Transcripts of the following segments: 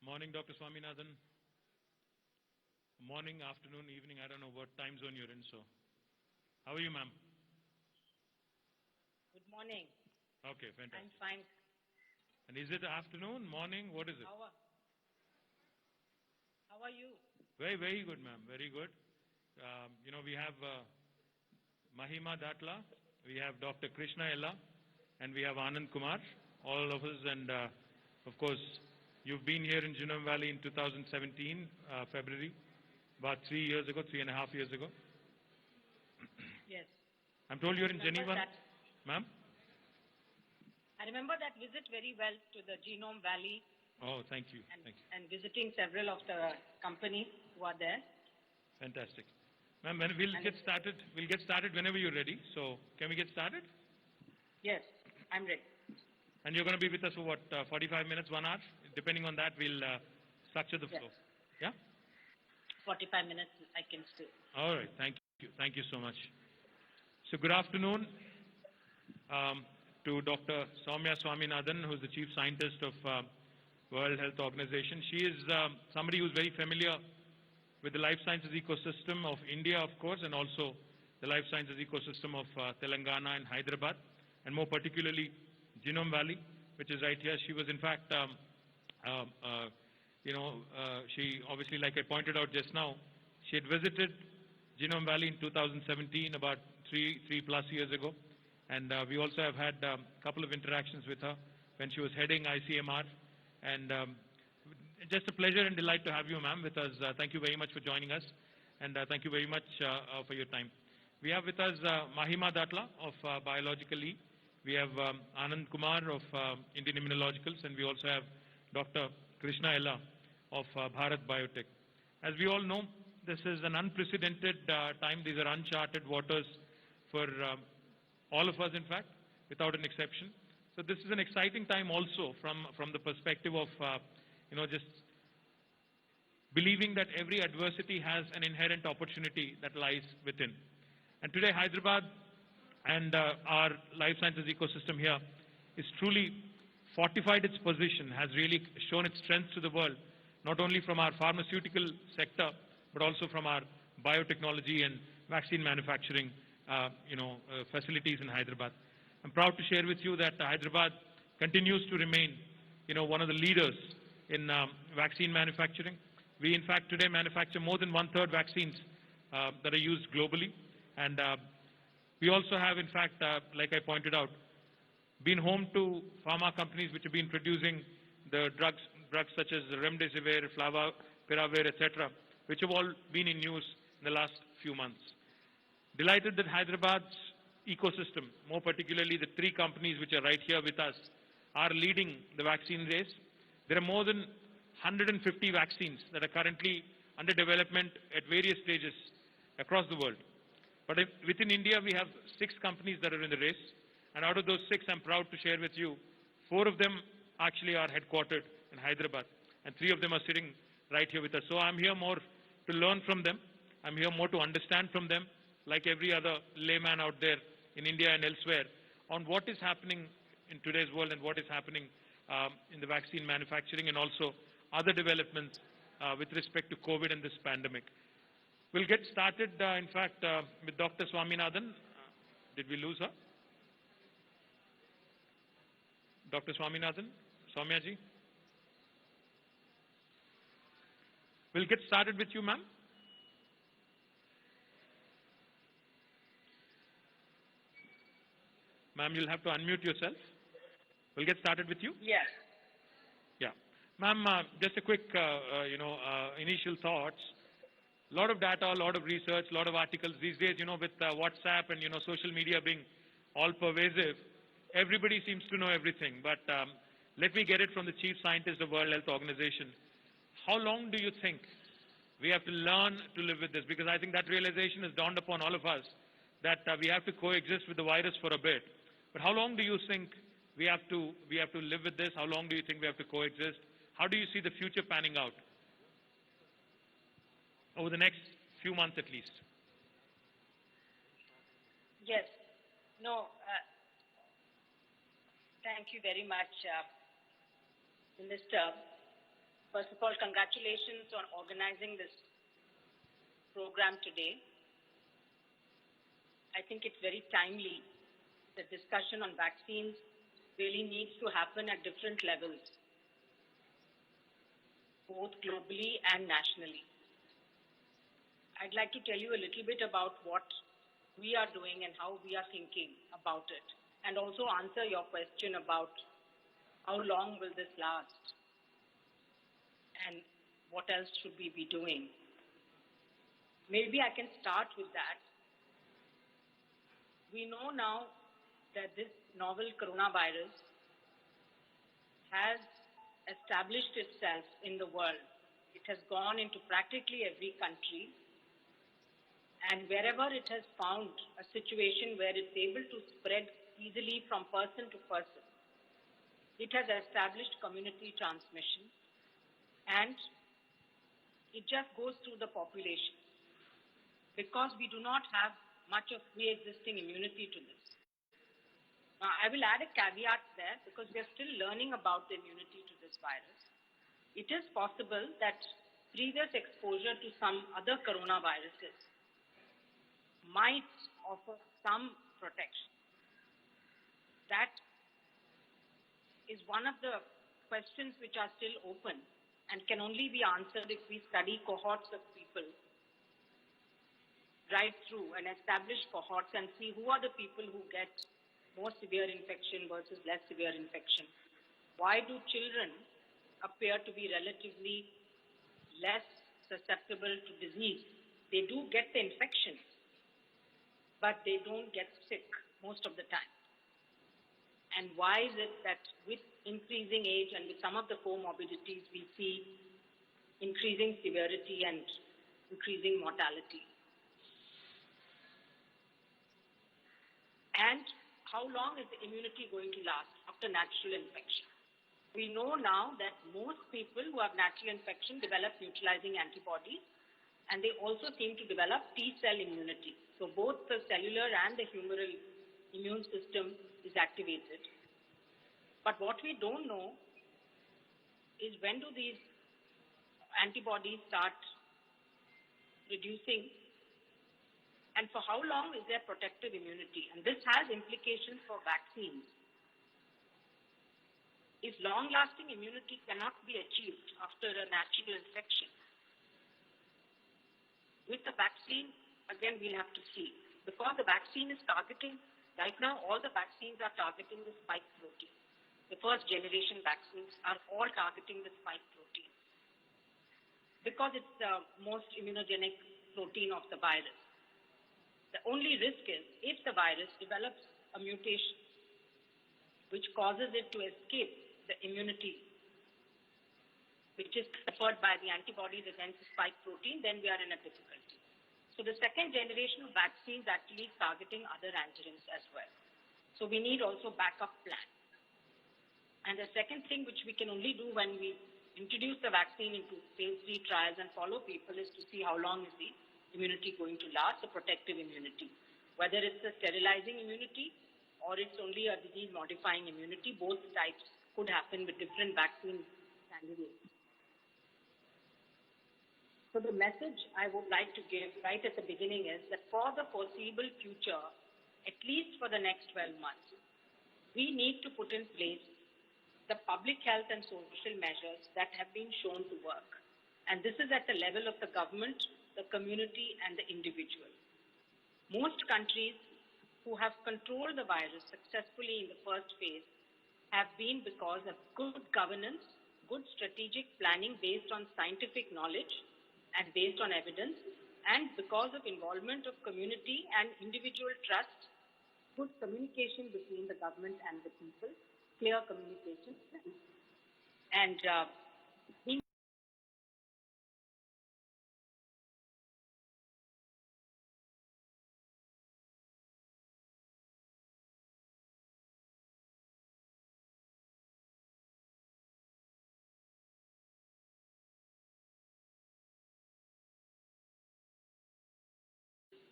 Morning, Dr. Swaminathan. Morning, afternoon, evening. I don't know what time zone you're in. So, how are you, ma'am? Good morning. Okay, fantastic. I'm fine. And is it afternoon, morning? What is it? How are you? Very, very good, ma'am. Very good. We have Mahima Datla, we have Dr. Krishna Ella, and we have Anand Kumar, all of us. And of course, you've been here in Genome Valley in 2017, February, about 3.5 years ago. Yes. I'm told you're in Geneva, ma'am? I remember that visit very well to the Genome Valley. Oh, thank you. And visiting several of the companies who are there. Fantastic. Ma'am, we'll get started whenever you're ready. So, can we get started? Yes, I'm ready. And you're going to be with us for what, 45 minutes, 1 hour? Depending on that, we'll structure the flow. Yeah? 45 minutes, I can stay. All right. Thank you. Thank you so much. So, good afternoon to Dr. Soumya Swaminathan, who's the Chief Scientist of World Health Organization. She is somebody who's very familiar with the life sciences ecosystem of India, of course, and also the life sciences ecosystem of Telangana and Hyderabad, and more particularly Genome Valley, which is right here. She was, in fact, she obviously, like I pointed out just now, she had visited Genome Valley in 2017, about three plus years ago, and we also have had a couple of interactions with her when she was heading ICMR, and just a pleasure and delight to have you, ma'am, with us. Thank you very much for joining us, and thank you very much for your time. We have with us Mahima Datla of Biological E. We have Anand Kumar of Indian Immunologicals, and we also have Dr. Krishna Ella of Bharat Biotech. As we all know, this is an unprecedented time. These are uncharted waters for all of us, in fact, without an exception. So this is an exciting time also from the perspective of, just believing that every adversity has an inherent opportunity that lies within. And today, Hyderabad and our life sciences ecosystem here is truly fortified its position, has really shown its strength to the world, not only from our pharmaceutical sector, but also from our biotechnology and vaccine manufacturing facilities in Hyderabad. I'm proud to share with you that Hyderabad continues to remain, one of the leaders in vaccine manufacturing. We, in fact, today manufacture more than 1/3 vaccines that are used globally. And we also have, in fact, like I pointed out, been home to pharma companies which have been producing the drugs such as Remdesivir, Flavapiravir, etc., which have all been in use in the last few months. Delighted that Hyderabad's ecosystem, more particularly the 3 companies which are right here with us, are leading the vaccine race. There are more than 150 vaccines that are currently under development at various stages across the world. But within India, we have 6 companies that are in the race. And out of those 6, I'm proud to share with you, 4 of them actually are headquartered in Hyderabad. And 3 of them are sitting right here with us. So I'm here more to learn from them. I'm here more to understand from them, like every other layman out there in India and elsewhere, on what is happening in today's world and what is happening in the vaccine manufacturing and also other developments with respect to COVID and this pandemic. We'll get started, in fact, with Dr. Swaminathan. Did we lose her? Dr. Swaminathan? Soumya ji? We'll get started with you, ma'am. Ma'am, you'll have to unmute yourself. We'll get started with you. Yes. Yeah. Ma'am, just a quick, initial thoughts. A lot of data, a lot of research, a lot of articles these days, with WhatsApp and, social media being all pervasive, everybody seems to know everything. But let me get it from the Chief Scientist of World Health Organization. How long do you think we have to learn to live with this? Because I think that realization has dawned upon all of us that we have to coexist with the virus for a bit. But how long do you think we have to live with this? How long do you think we have to coexist? How do you see the future panning out over the next few months at least? Yes. No, thank you very much, Minister. First of all, congratulations on organizing this program today. I think it's very timely. The discussion on vaccines really needs to happen at different levels, both globally and nationally. I'd like to tell you a little bit about what we are doing and how we are thinking about it, and also answer your question about how long will this last and what else should we be doing. Maybe I can start with that. We know now that this novel coronavirus has established itself in the world. It has gone into practically every country, and wherever it has found a situation where it's able to spread easily from person to person, it has established community transmission, and it just goes through the population because we do not have much of pre-existing immunity to this. Now, I will add a caveat there because we are still learning about the immunity to this virus. It is possible that previous exposure to some other coronaviruses might offer some protection. That is one of the questions which are still open and can only be answered if we study cohorts of people right through and establish cohorts and see who are the people who get more severe infection versus less severe infection. Why do children appear to be relatively less susceptible to disease? They do get the infection, but they don't get sick most of the time. And why is it that with increasing age and with some of the comorbidities, we see increasing severity and increasing mortality? And how long is the immunity going to last after natural infection? We know now that most people who have natural infection develop neutralizing antibodies, and they also seem to develop T-cell immunity. So both the cellular and the humoral immune system is activated. But what we don't know is when do these antibodies start reducing, and for how long is there protective immunity? And this has implications for vaccines. If long-lasting immunity cannot be achieved after a natural infection, with the vaccine, again, we'll have to see. Because the vaccine is targeting, right now, all the vaccines are targeting the spike protein. The first generation vaccines are all targeting the spike protein because it's the most immunogenic protein of the virus. The only risk is if the virus develops a mutation which causes it to escape the immunity which is conferred by the antibodies against the spike protein, then we are in a difficulty. So the second generation of vaccines actually is targeting other antigens as well. So we need also backup plan. And the second thing which we can only do when we introduce the vaccine into phase 3 trials and follow people is to see how long is the immunity going to last, the protective immunity. Whether it's a sterilizing immunity or it's only a disease-modifying immunity, both types could happen with different vaccine candidates. So the message I would like to give right at the beginning is that for the foreseeable future, at least for the next 12 months, we need to put in place the public health and social measures that have been shown to work. And this is at the level of the government, the community, and the individual. Most countries who have controlled the virus successfully in the first phase have been because of good governance, good strategic planning based on scientific knowledge and based on evidence, and because of involvement of community and individual trust, good communication between the government and the people, clear communication, and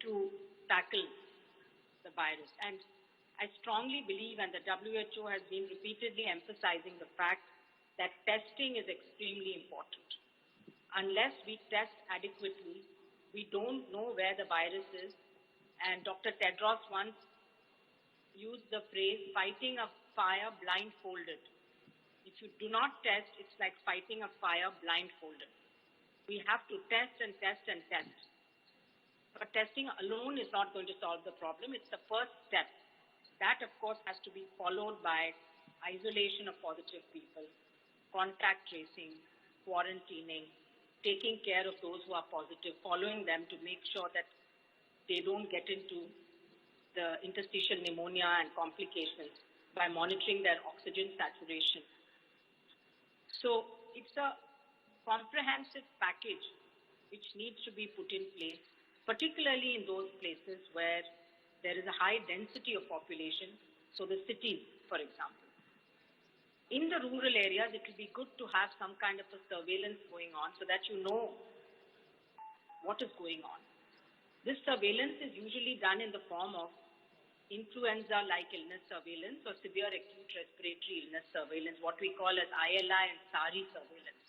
to tackle the virus. And I strongly believe, and the WHO has been repeatedly emphasizing the fact that testing is extremely important. Unless we test adequately, we don't know where the virus is. And Dr. Tedros once used the phrase, fighting a fire blindfolded. If you do not test, it's like fighting a fire blindfolded. We have to test and test and test. But testing alone is not going to solve the problem. It's the first step. That, of course, has to be followed by isolation of positive people, contact tracing, quarantining, taking care of those who are positive, following them to make sure that they don't get into the interstitial pneumonia and complications by monitoring their oxygen saturation. So it's a comprehensive package which needs to be put in place, particularly in those places where there is a high density of population, so the cities, for example. In the rural areas, it will be good to have some kind of a surveillance going on so that you know what is going on. This surveillance is usually done in the form of influenza-like illness surveillance or severe acute respiratory illness surveillance, what we call as ILI and SARI surveillance.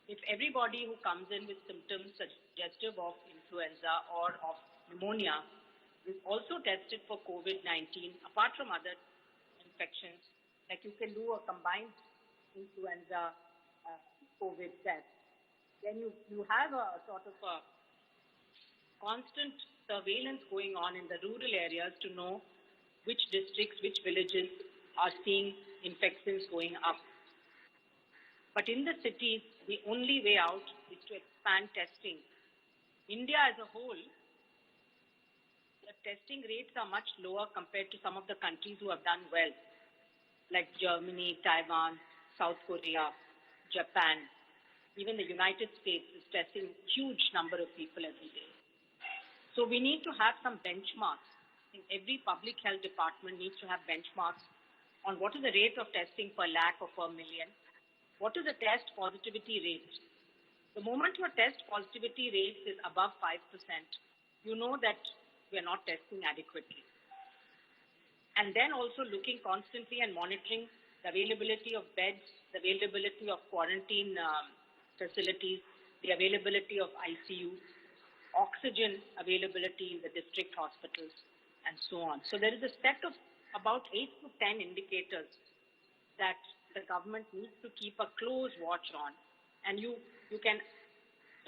If everybody who comes in with symptoms suggestive of influenza or of pneumonia is also tested for COVID-19, apart from other infections, like you can do a combined influenza COVID test, then you have a sort of a constant surveillance going on in the rural areas to know which districts, which villages are seeing infections going up. But in the cities, the only way out is to expand testing. India as a whole, the testing rates are much lower compared to some of the countries who have done well, like Germany, Taiwan, South Korea, Japan. Even the United States is testing a huge number of people every day. So we need to have some benchmarks. I think every public health department needs to have benchmarks on what is the rate of testing per lakh or per million. What is the test positivity rate? The moment your test positivity rate is above 5%, you know that we are not testing adequately. And then also looking constantly and monitoring the availability of beds, the availability of quarantine facilities, the availability of ICU, oxygen availability in the district hospitals, and so on. So there is a set of about 8 to 10 indicators that the government needs to keep a close watch on, and you can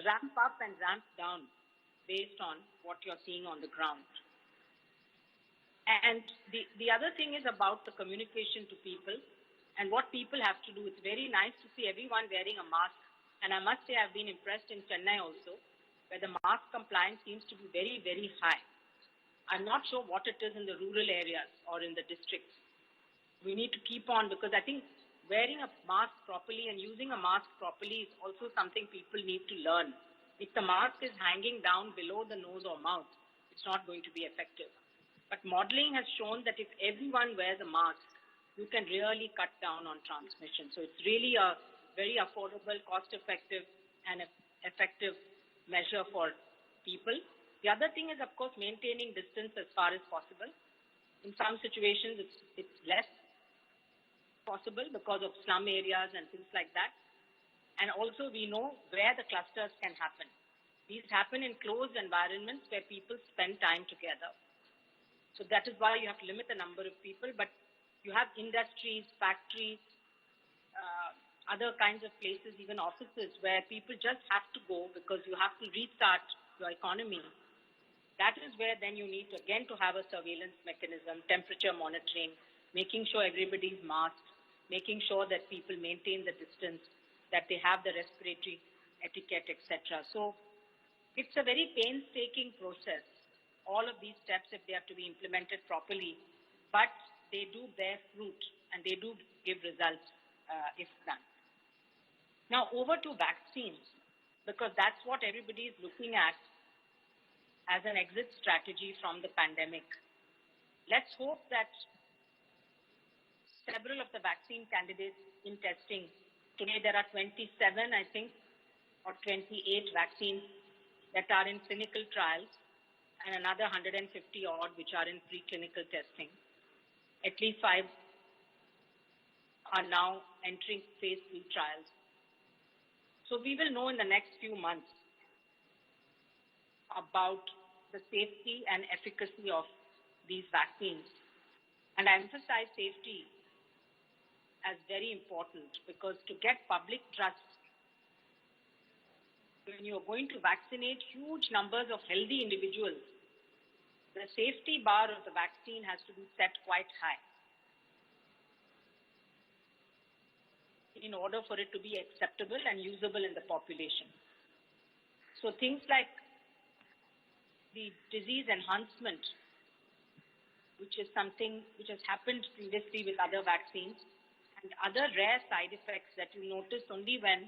ramp up and ramp down based on what you're seeing on the ground. And the other thing is about the communication to people and what people have to do. It's very nice to see everyone wearing a mask, and I must say I've been impressed in Chennai also, where the mask compliance seems to be very, very high. I'm not sure what it is in the rural areas or in the districts. We need to keep on, because I think wearing a mask properly and using a mask properly is also something people need to learn. If the mask is hanging down below the nose or mouth, it's not going to be effective. But modeling has shown that if everyone wears a mask, you can really cut down on transmission. So it's really a very affordable, cost-effective, and effective measure for people. The other thing is, of course, maintaining distance as far as possible. In some situations, it's less possible because of slum areas and things like that. And also, we know where the clusters can happen. These happen in closed environments where people spend time together. So that is why you have to limit the number of people, but you have industries, factories, other kinds of places, even offices, where people just have to go because you have to restart your economy. That is where then you need to, again, to have a surveillance mechanism, temperature monitoring, making sure everybody's masked, making sure that people maintain the distance, that they have the respiratory etiquette, etc. So it's a very painstaking process. All of these steps, if they have to be implemented properly, but they do bear fruit and they do give results if done. Now over to vaccines, because that's what everybody is looking at as an exit strategy from the pandemic. Let's hope that several of the vaccine candidates in testing, today there are 27, I think, or 28 vaccines that are in clinical trials, and another 150 odd which are in preclinical testing. At least 5 are now entering phase 3 trials. So we will know in the next few months about the safety and efficacy of these vaccines. And I emphasize safety as very important because to get public trust, when you are going to vaccinate huge numbers of healthy individuals, the safety bar of the vaccine has to be set quite high in order for it to be acceptable and usable in the population. So things like the disease enhancement, which is something which has happened previously with other vaccines, and other rare side effects that you notice only when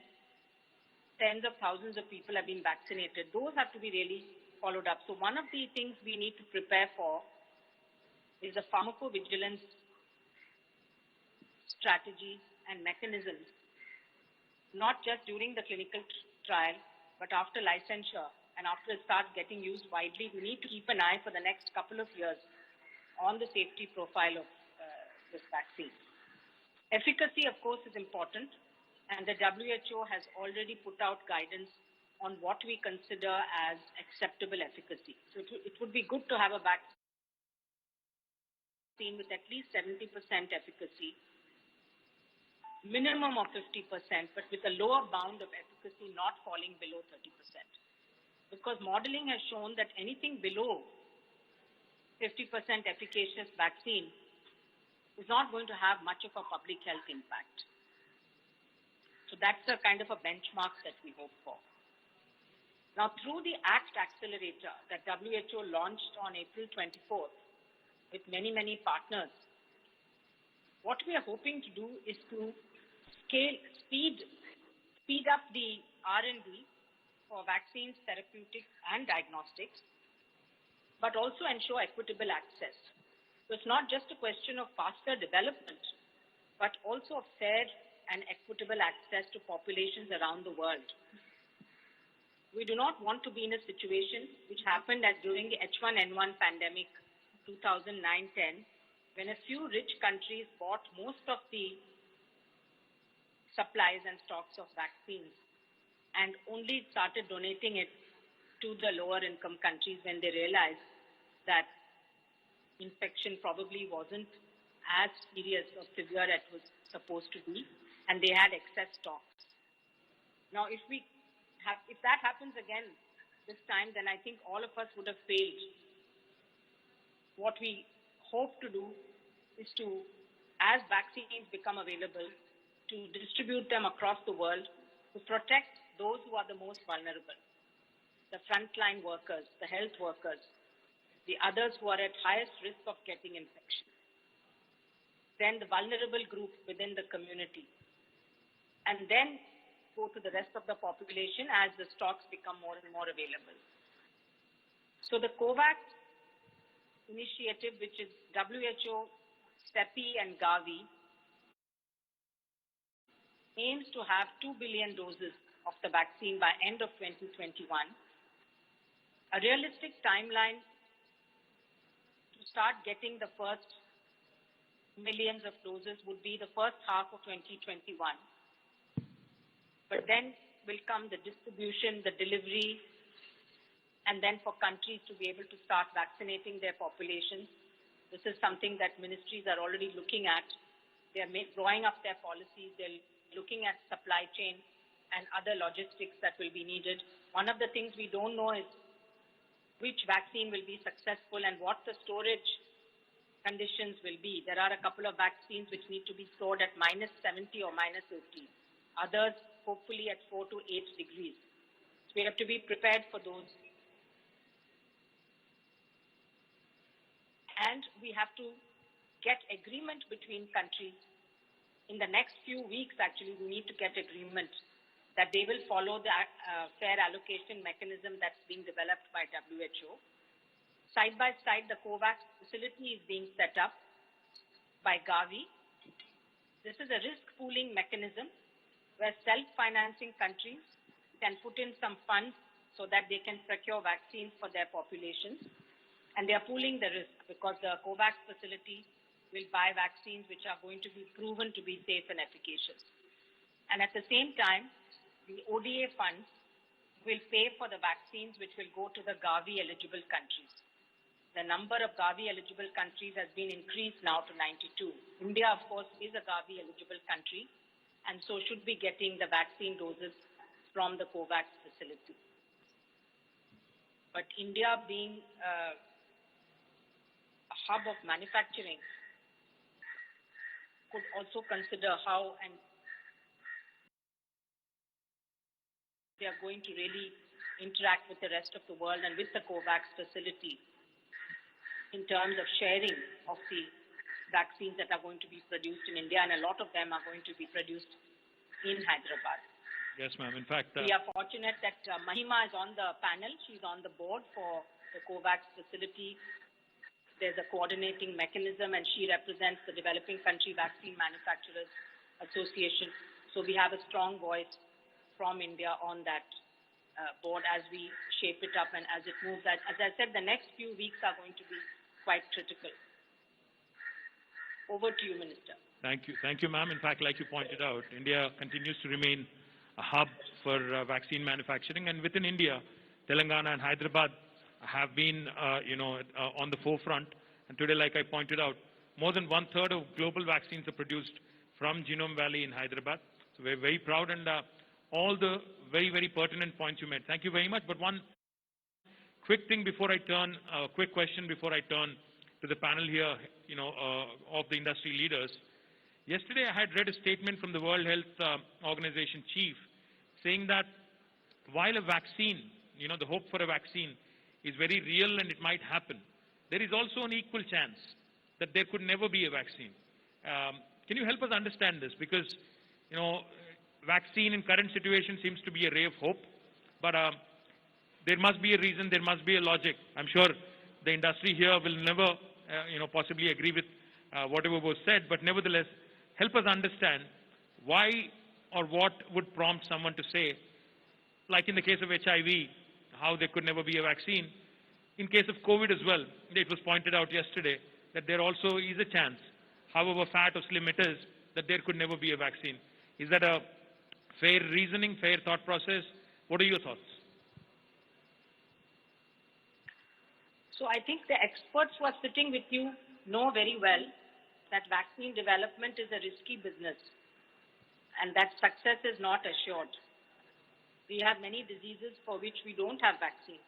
tens of thousands of people have been vaccinated, those have to be really followed up. So one of the things we need to prepare for is the pharmacovigilance strategies and mechanisms, not just during the clinical trial, but after licensure and after it starts getting used widely. We need to keep an eye for the next couple of years on the safety profile of this vaccine. Efficacy, of course, is important, and the WHO has already put out guidance on what we consider as acceptable efficacy. So it would be good to have a vaccine with at least 70% efficacy, minimum of 50%, but with a lower bound of efficacy not falling below 30%. Because modeling has shown that anything below 50% efficacious vaccine is not going to have much of a public health impact. So that's a kind of a benchmark that we hope for. Now, through the ACT Accelerator that WHO launched on April 24th with many, many partners, what we are hoping to do is to speed up the R&D for vaccines, therapeutics, and diagnostics, but also ensure equitable access. So it's not just a question of faster development, but also of fair and equitable access to populations around the world. We do not want to be in a situation which happened as during the H1N1 pandemic 2009-10, when a few rich countries bought most of the supplies and stocks of vaccines and only started donating it to the lower income countries when they realized that infection probably wasn't as serious or severe as it was supposed to be, and they had excess stocks. Now, if that happens again this time, then I think all of us would have failed. What we hope to do is to, as vaccines become available, to distribute them across the world to protect those who are the most vulnerable, the frontline workers, the health workers, the others who are at highest risk of getting infection, then the vulnerable group within the community, and then go to the rest of the population as the stocks become more and more available. So the COVAX initiative, which is WHO, CEPI, and Gavi, aims to have 2 billion doses of the vaccine by end of 2021. A realistic timeline to start getting the first millions of doses would be the first half of 2021. But then will come the distribution, the delivery, and then for countries to be able to start vaccinating their populations. This is something that ministries are already looking at. They are drawing up their policies. They're looking at supply chain and other logistics that will be needed. One of the things we don't know is which vaccine will be successful and what the storage conditions will be. There are a couple of vaccines which need to be stored at -70 or -80. Others, hopefully, at 4 to 8 degrees. So we have to be prepared for those. And we have to get agreement between countries. In the next few weeks, actually, we need to get agreement that they will follow the fair allocation mechanism that's being developed by WHO. Side by side, the COVAX facility is being set up by Gavi. This is a risk pooling mechanism where self-financing countries can put in some funds so that they can procure vaccines for their populations. And they are pooling the risk because the COVAX facility will buy vaccines which are going to be proven to be safe and efficacious. And at the same time, the ODA funds will pay for the vaccines which will go to the Gavi eligible countries. The number of Gavi eligible countries has been increased now to 92. India, of course, is a Gavi eligible country and so should be getting the vaccine doses from the COVAX facility. But India being a hub of manufacturing could also consider how and they are going to really interact with the rest of the world and with the COVAX facility in terms of sharing of the vaccines that are going to be produced in India, and a lot of them are going to be produced in Hyderabad. Yes, ma'am. In fact, we are fortunate that Mahima is on the panel. She's on the board for the COVAX facility. There's a coordinating mechanism, and she represents the Developing Country Vaccine Manufacturers Association. So we have a strong voice from India on that board as we shape it up and as it moves. As I said, the next few weeks are going to be quite critical. Over to you, Minister. Thank you, ma'am. In fact, like you pointed out, India continues to remain a hub for vaccine manufacturing, and within India, Telangana and Hyderabad have been, on the forefront. And today, like I pointed out, more than 1/3 of global vaccines are produced from Genome Valley in Hyderabad. So we're very proud, and all the very, very pertinent points you made. Thank you very much. But one quick thing before I turn, quick question before I turn to the panel here, of the industry leaders. Yesterday, I had read a statement from the World Health Organization chief saying that while a vaccine, the hope for a vaccine is very real and it might happen, there is also an equal chance that there could never be a vaccine. Can you help us understand this? Because, vaccine in current situation seems to be a ray of hope, but there must be a reason, there must be a logic. I'm sure the industry here will never, possibly agree with whatever was said, but nevertheless, help us understand why or what would prompt someone to say, like in the case of HIV, how there could never be a vaccine. In case of COVID as well, it was pointed out yesterday that there also is a chance, however fat or slim it is, that there could never be a vaccine. Is that a fair reasoning, fair thought process? What are your thoughts? So I think the experts who are sitting with you know very well that vaccine development is a risky business and that success is not assured. We have many diseases for which we don't have vaccines,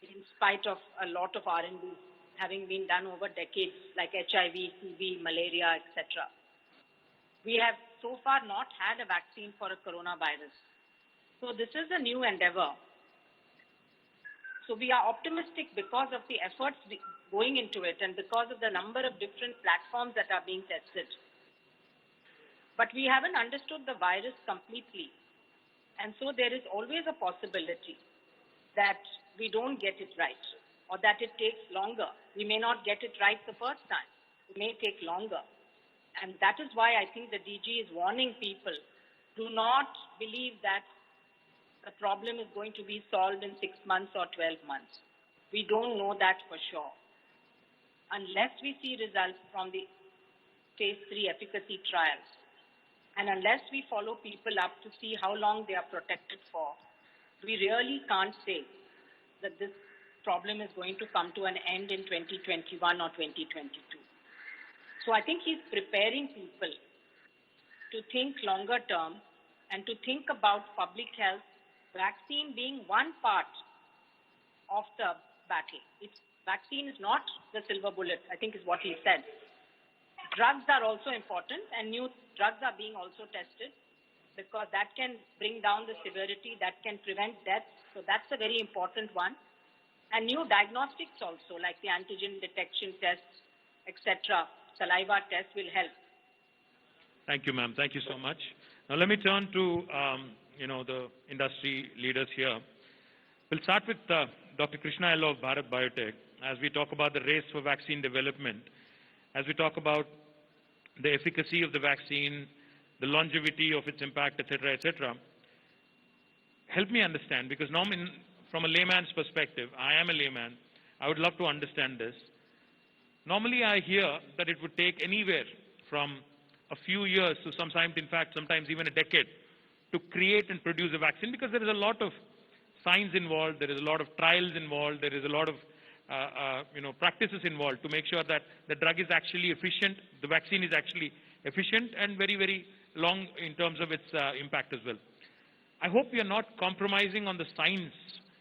in spite of a lot of R&D having been done over decades, like HIV, TB, malaria, etc. We have so far not had a vaccine for a coronavirus. So this is a new endeavor. So we are optimistic because of the efforts going into it and because of the number of different platforms that are being tested. But we haven't understood the virus completely. And so there is always a possibility that we don't get it right or that it takes longer. We may not get it right the first time. It may take longer. And that is why I think the DG is warning people, do not believe that the problem is going to be solved in 6 months or 12 months. We don't know that for sure. Unless we see results from the phase 3 efficacy trials, and unless we follow people up to see how long they are protected for, we really can't say that this problem is going to come to an end in 2021 or 2022. So I think he's preparing people to think longer term and to think about public health, vaccine being one part of the battle. Vaccine is not the silver bullet, I think is what he said. Drugs are also important, and new drugs are being also tested because that can bring down the severity, that can prevent death. So that's a very important one. And new diagnostics also, like the antigen detection tests, etc., saliva tests will help. Thank you, ma'am. Thank you so much. Now let me turn to the industry leaders here. We'll start with Dr. Krishna L. of Bharat Biotech as we talk about the race for vaccine development, as we talk about the efficacy of the vaccine, the longevity of its impact, etc., etc. Help me understand, because now from a layman's perspective, I am a layman, I would love to understand this. Normally, I hear that it would take anywhere from a few years to sometimes, in fact, sometimes even a decade to create and produce a vaccine because there is a lot of science involved, there is a lot of trials involved, there is a lot of practices involved to make sure that the drug is actually efficient, the vaccine is actually efficient and very, very long in terms of its impact as well. I hope we are not compromising on the science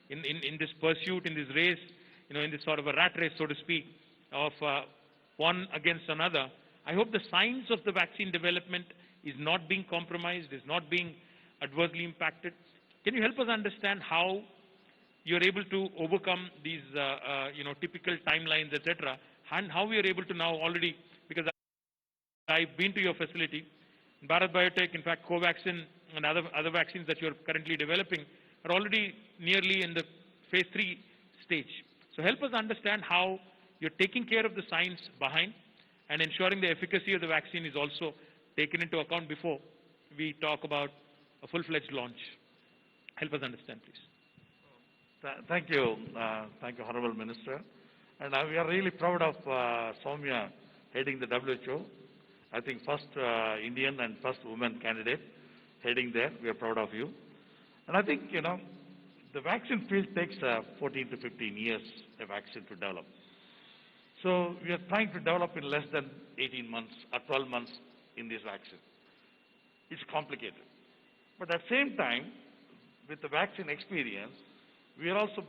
in this pursuit, in this race, in this sort of a rat race, so to speak, of one against another. I hope the science of the vaccine development is not being compromised, is not being adversely impacted. Can you help us understand how you're able to overcome these, typical timelines, etc., and how we are able to now already, because I've been to your facility, Bharat Biotech, in fact, Covaxin and other vaccines that you're currently developing are already nearly in the phase 3 stage. So help us understand how you're taking care of the science behind and ensuring the efficacy of the vaccine is also taken into account before we talk about a full-fledged launch. Help us understand, please. Thank you. Thank you, Honorable Minister. And we are really proud of Soumya heading the WHO. I think first Indian and first woman candidate heading there. We are proud of you. And I think, the vaccine field takes 14 to 15 years a vaccine to develop. So we are trying to develop in less than 18 months or 12 months in this vaccine. It's complicated. But at the same time, with the vaccine experience, we are also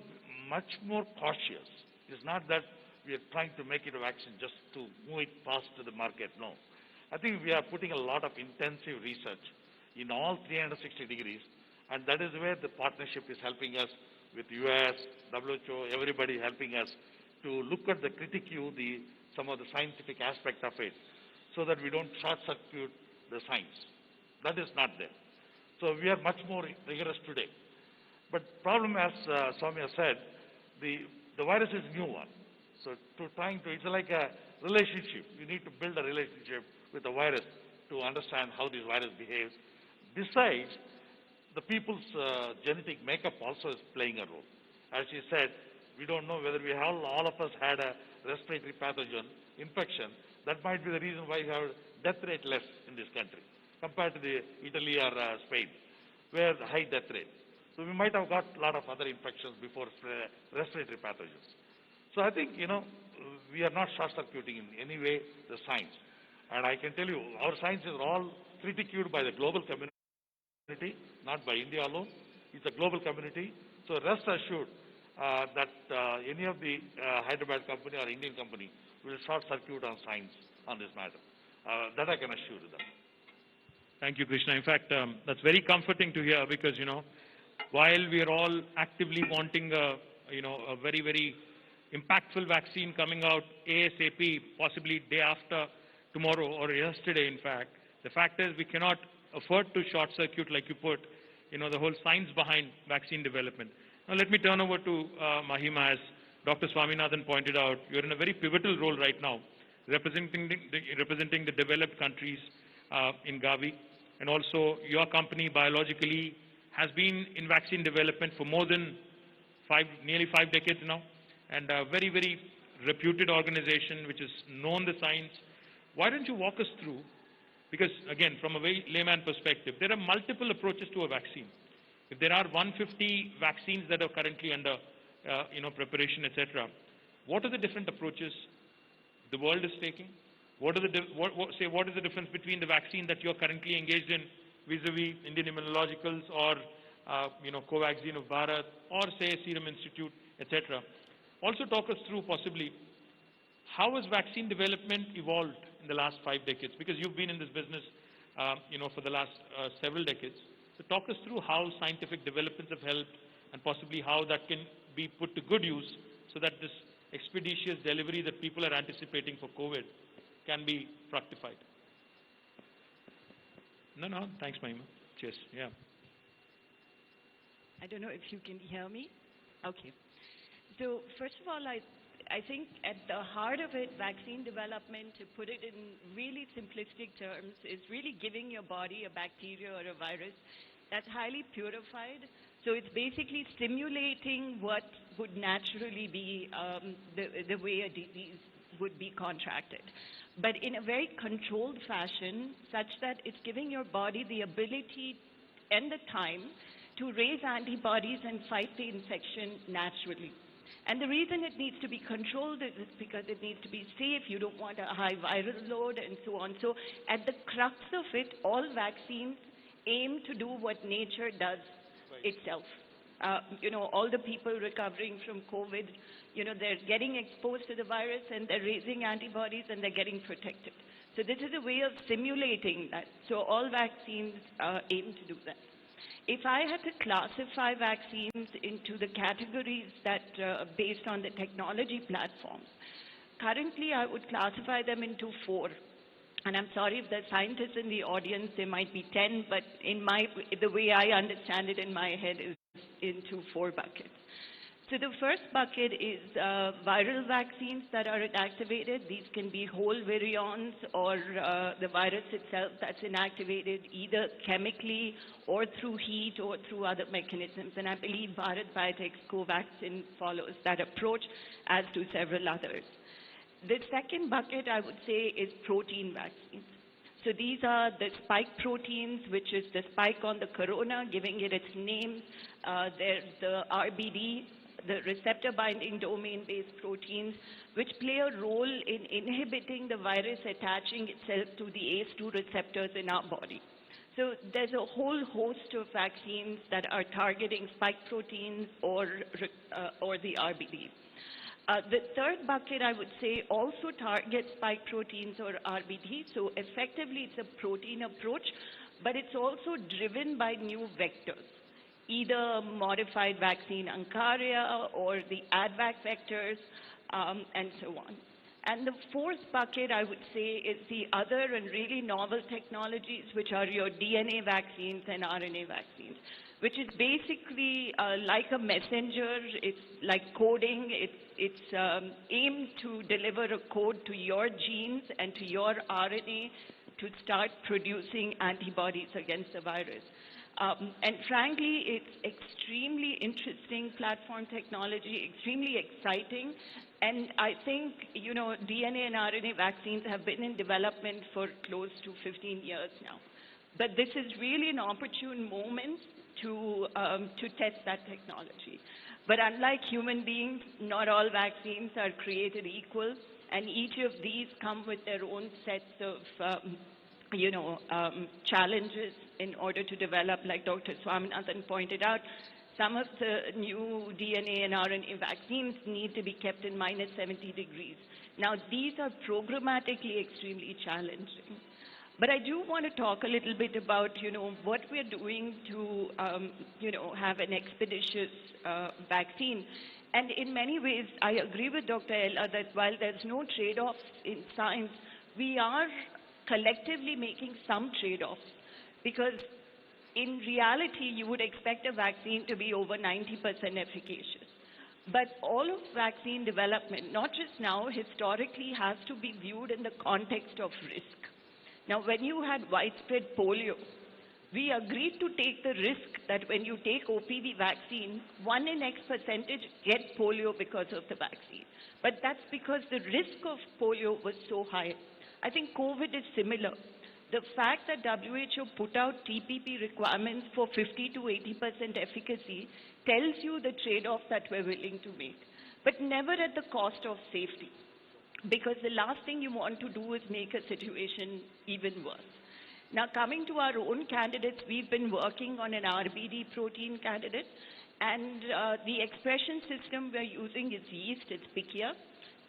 much more cautious. It's not that we are trying to make it a vaccine just to move it fast to the market. No. I think we are putting a lot of intensive research in all 360 degrees, and that is where the partnership is helping us with US, WHO, everybody helping us to look at the some of the scientific aspect of it, so that we don't short-circuit the science. That is not there. So we are much more rigorous today. But problem, as Soumya said, the virus is a new one. So it's like a relationship. You need to build a relationship with the virus to understand how this virus behaves. Besides, the people's genetic makeup also is playing a role. As you said, we don't know whether all of us had a respiratory pathogen infection. That might be the reason why we have death rate less in this country compared to the Italy or Spain, where the high death rate. So we might have got a lot of other infections before respiratory pathogens. So I think, we are not short-circuiting in any way the science. And I can tell you, our science is all critiqued by the global community, not by India alone. It's a global community. So rest assured that any of the Hyderabad company or Indian company will short-circuit on science on this matter. That I can assure them. Thank you, Krishna. In fact, that's very comforting to hear because, while we are all actively wanting a very, very impactful vaccine coming out ASAP, possibly day after tomorrow or yesterday, in fact, the fact is we cannot afford to short circuit, like you put, the whole science behind vaccine development. Now let me turn over to Mahima. As Dr. Swaminathan pointed out, you're in a very pivotal role right now, representing the developed countries in Gavi, and also your company biologically has been in vaccine development for more than nearly 5 decades now, and a very, very reputed organization which has known the science. Why don't you walk us through, because again, from a very layman perspective, there are multiple approaches to a vaccine. If there are 150 vaccines that are currently under preparation, etc., what are the different approaches the world is taking? What is the difference between the vaccine that you're currently engaged in vis-a-vis Indian Immunologicals or Covaxin of Bharat or say Serum Institute, etc. Also talk us through possibly how has vaccine development evolved in the last 5 decades, because you've been in this business for the last several decades. So talk us through how scientific developments have helped and possibly how that can be put to good use so that this expeditious delivery that people are anticipating for COVID can be fructified. No, thanks, Mahima. Cheers. Yeah. I don't know if you can hear me. Okay. So first of all, I think at the heart of it, vaccine development, to put it in really simplistic terms, is really giving your body a bacteria or a virus that's highly purified. So it's basically stimulating what would naturally be the way a disease would be contracted, but in a very controlled fashion such that it's giving your body the ability and the time to raise antibodies and fight the infection naturally. And the reason it needs to be controlled is because it needs to be safe. You don't want a high viral load and so on. So at the crux of it, all vaccines aim to do what nature does itself. All the people recovering from COVID, they're getting exposed to the virus and they're raising antibodies and they're getting protected. So this is a way of simulating that. So all vaccines aim to do that. If I had to classify vaccines into the categories that, based on the technology platforms, currently I would classify them into 4. And I'm sorry if there are scientists in the audience, there might be 10, but the way I understand it in my head is into 4 buckets. So the first bucket is viral vaccines that are inactivated. These can be whole virions or the virus itself that's inactivated either chemically or through heat or through other mechanisms. And I believe Bharat Biotech's Covaxin follows that approach, as do several others. The second bucket, I would say, is protein vaccines. So these are the spike proteins, which is the spike on the corona, giving it its name. There's the RBD, the receptor binding domain-based proteins, which play a role in inhibiting the virus attaching itself to the ACE2 receptors in our body. So there's a whole host of vaccines that are targeting spike proteins or the RBD. The third bucket, I would say, also targets spike proteins or RBD. So effectively, it's a protein approach, but it's also driven by new vectors, either modified vaccine Ankaria or the AdVac vectors, and so on. And the fourth bucket, I would say, is the other and really novel technologies, which are your DNA vaccines and RNA vaccines, which is basically like a messenger. It's like coding. It's aimed to deliver a code to your genes and to your RNA to start producing antibodies against the virus. And frankly, it's extremely interesting platform technology, extremely exciting. And I think, DNA and RNA vaccines have been in development for close to 15 years now. But this is really an opportune moment to test that technology. But unlike human beings, not all vaccines are created equal. And each of these come with their own sets of challenges in order to develop, like Dr. Swaminathan pointed out. Some of the new DNA and RNA vaccines need to be kept in minus 70 degrees. Now, these are programmatically extremely challenging. But I do want to talk a little bit about, what we're doing to, have an expeditious vaccine. And in many ways, I agree with Dr. Ella that while there's no trade-offs in science, we are collectively making some trade-offs, because in reality, you would expect a vaccine to be over 90% efficacious. But all of vaccine development, not just now, historically has to be viewed in the context of risk. Now, when you had widespread polio, we agreed to take the risk that when you take OPV vaccine, 1 in X percentage get polio because of the vaccine. But that's because the risk of polio was so high. I think COVID is similar. The fact that WHO put out TPP requirements for 50 to 80% efficacy tells you the trade-off that we're willing to make, but never at the cost of safety, because the last thing you want to do is make a situation even worse. Now, coming to our own candidates, we've been working on an RBD protein candidate, and the expression system we're using is yeast, it's Pichia.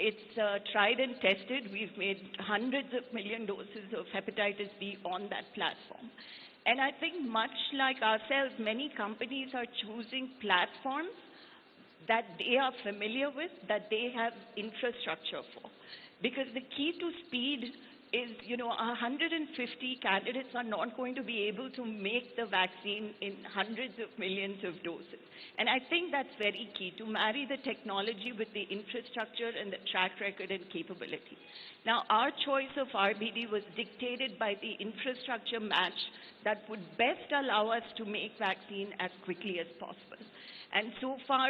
It's tried and tested. We've made hundreds of million doses of hepatitis B on that platform. And I think much like ourselves, many companies are choosing platforms that they are familiar with, that they have infrastructure for. Because the key to speed is, 150 candidates are not going to be able to make the vaccine in hundreds of millions of doses. And I think that's very key, to marry the technology with the infrastructure and the track record and capability. Now, our choice of RBD was dictated by the infrastructure match that would best allow us to make vaccine as quickly as possible. And so far,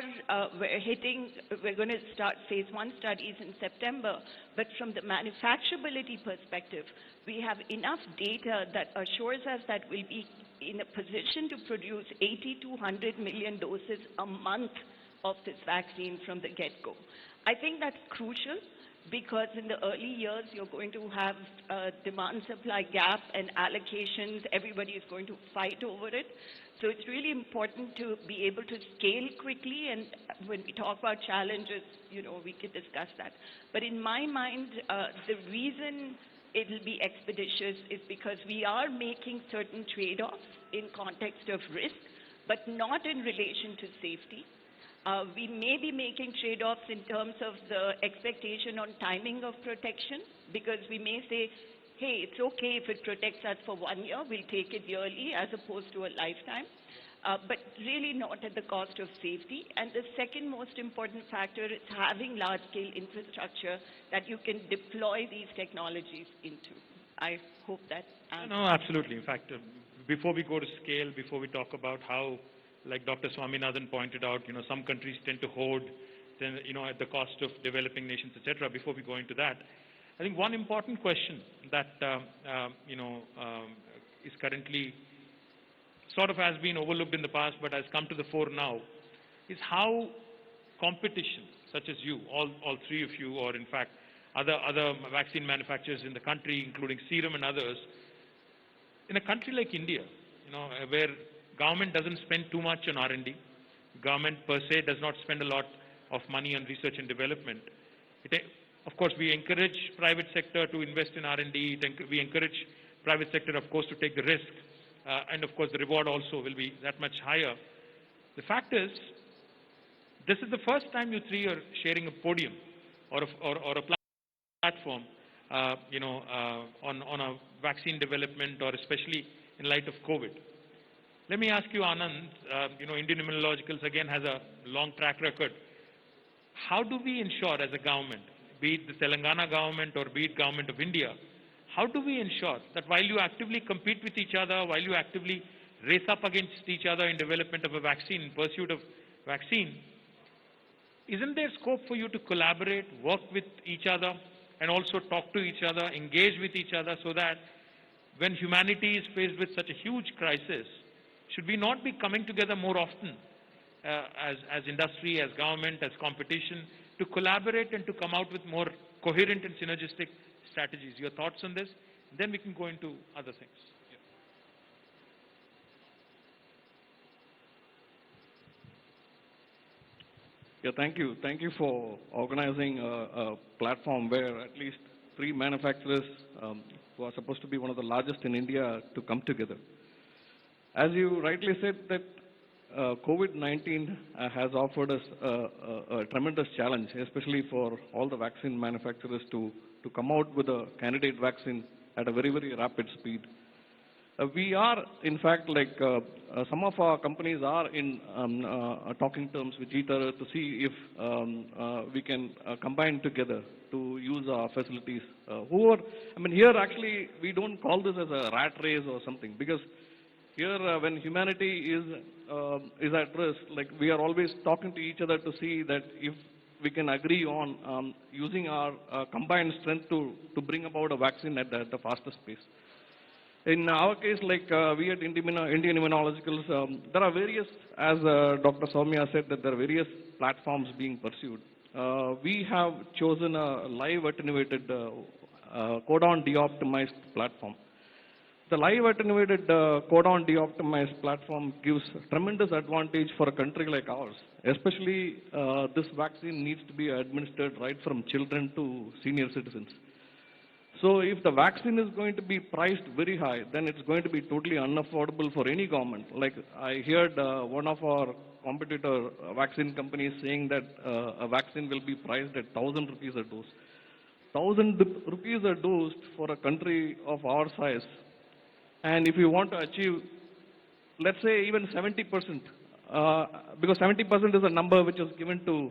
we're going to start phase 1 studies in September. But from the manufacturability perspective, we have enough data that assures us that we'll be in a position to produce 80 to 100 million doses a month of this vaccine from the get-go. I think that's crucial because in the early years, you're going to have a demand-supply gap and allocations. Everybody is going to fight over it. So it's really important to be able to scale quickly. And when we talk about challenges, we can discuss that. But in my mind, the reason it'll be expeditious is because we are making certain trade-offs in context of risk, but not in relation to safety. We may be making trade-offs in terms of the expectation on timing of protection, because we may say, hey, it's okay if it protects us for 1 year, we'll take it yearly as opposed to a lifetime, but really not at the cost of safety. And the second most important factor is having large-scale infrastructure that you can deploy these technologies into. I hope that answers. No, absolutely. In fact, before we go to scale, before we talk about how, like Dr. Swaminathan pointed out, some countries tend to hoard, at the cost of developing nations, etc. Before we go into that, I think one important question that, is currently sort of has been overlooked in the past but has come to the fore now is how competition, such as you, all three of you, or in fact other vaccine manufacturers in the country, including Serum and others, in a country like India, where government doesn't spend too much on R&D. Government per se does not spend a lot of money on research and development. Of course, we encourage private sector to invest in R&D. We encourage private sector, of course, to take the risk. And of course, the reward also will be that much higher. The fact is, this is the first time you three are sharing a podium or a platform, on a vaccine development, or especially in light of COVID. Let me ask you, Anand, Indian Immunologicals again has a long track record. How do we ensure as a government, be it the Telangana government or be it government of India, how do we ensure that while you actively compete with each other, while you actively race up against each other in development of a vaccine, in pursuit of vaccine, isn't there scope for you to collaborate, work with each other, and also talk to each other, engage with each other, so that when humanity is faced with such a huge crisis, should we not be coming together more often as industry, as government, as competition, to collaborate and to come out with more coherent and synergistic strategies? Your thoughts on this? Then we can go into other things. Yeah, thank you. Thank you for organizing a platform where at least 3 manufacturers who are supposed to be one of the largest in India to come together. As you rightly said, that COVID-19 has offered us a tremendous challenge, especially for all the vaccine manufacturers to come out with a candidate vaccine at a very, very rapid speed. We are, in fact, some of our companies are in talking terms with each other to see if we can combine together to use our facilities. Here actually we don't call this as a rat race or something, because here, when humanity is at risk, we are always talking to each other to see that if we can agree on using our combined strength to bring about a vaccine at the fastest pace. In our case, we at Indian Immunologicals, there are various, as Dr. Soumya said, that there are various platforms being pursued. We have chosen a live attenuated codon de-optimized platform. The live attenuated codon de-optimized platform gives tremendous advantage for a country like ours. Especially, this vaccine needs to be administered right from children to senior citizens. So if the vaccine is going to be priced very high, then it's going to be totally unaffordable for any government. Like I heard one of our competitor vaccine companies saying that a vaccine will be priced at 1,000 rupees a dose. 1,000 rupees a dose for a country of our size. And if you want to achieve, let's say even 70%, because 70% is a number which is given to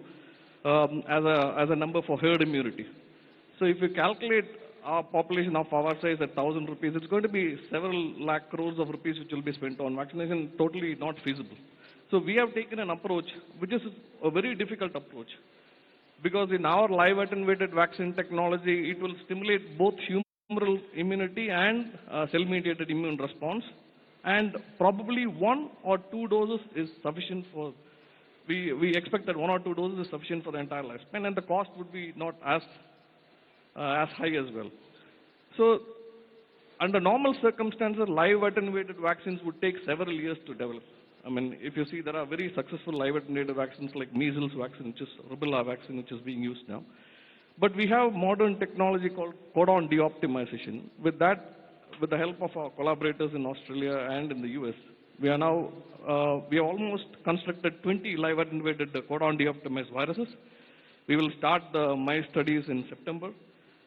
as a number for herd immunity. So if you calculate our population of our size at 1,000 rupees, it's going to be several lakh crores of rupees which will be spent on vaccination, totally not feasible. So we have taken an approach which is a very difficult approach, because in our live attenuated vaccine technology, it will stimulate both humoral immunity and cell-mediated immune response, and probably 1 or 2 doses is sufficient for, we expect that 1 or 2 doses is sufficient for the entire lifespan, and the cost would be not as high as well. So under normal circumstances, live attenuated vaccines would take several years to develop. I mean, if you see, there are very successful live attenuated vaccines like measles vaccine, which is rubella vaccine, which is being used now. But we have modern technology called codon deoptimization. With that, with the help of our collaborators in Australia and in the US, we are now, we have almost constructed 20 live attenuated codon deoptimized viruses. We will start the mice studies in September,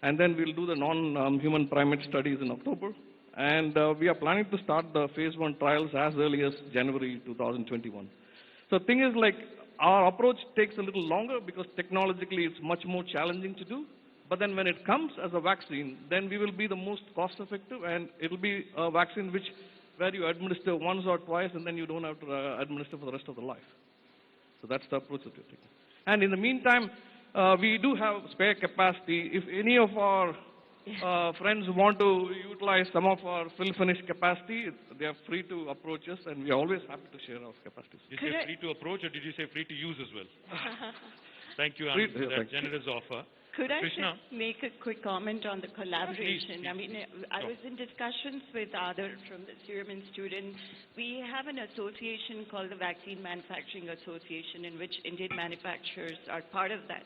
and then we'll do the non-human primate studies in October. And we are planning to start the phase 1 trials as early as January 2021. So the thing is, like, our approach takes a little longer because technologically it's much more challenging to do. But then when it comes as a vaccine, then we will be the most cost effective, and it'll be a vaccine where you administer once or twice and then you don't have to administer for the rest of the life. So that's the approach that we're taking. And in the meantime, we do have spare capacity. If any of our friends want to utilize some of our fill-finish capacity, they are free to approach us, and we are always happy to share our capacities. Did you say free to approach, or did you say free to use as well? Thank you, Anand, for that generous offer. Could I Krishna? just make a quick comment on the collaboration? Please. I mean, I was in discussions with Adar from the Serum Institute, and we have an association called the Vaccine Manufacturing Association, in which Indian manufacturers are part of that.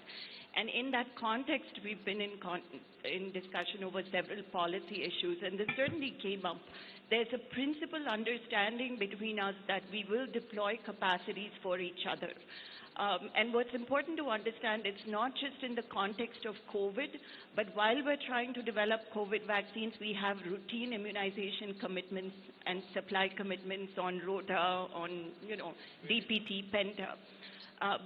And in that context, we've been in discussion over several policy issues, and this certainly came up. There's a principal understanding between us that we will deploy capacities for each other. And what's important to understand, it's not just in the context of COVID, but while we're trying to develop COVID vaccines, we have routine immunization commitments and supply commitments on Rota, on, DPT, Penta.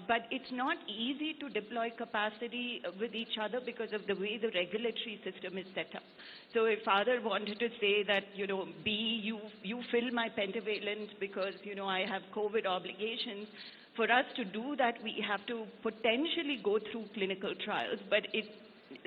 But it's not easy to deploy capacity with each other because of the way the regulatory system is set up. So if Adar wanted to say that, B, you fill my pentavalent because, I have COVID obligations, for us to do that, we have to potentially go through clinical trials, but it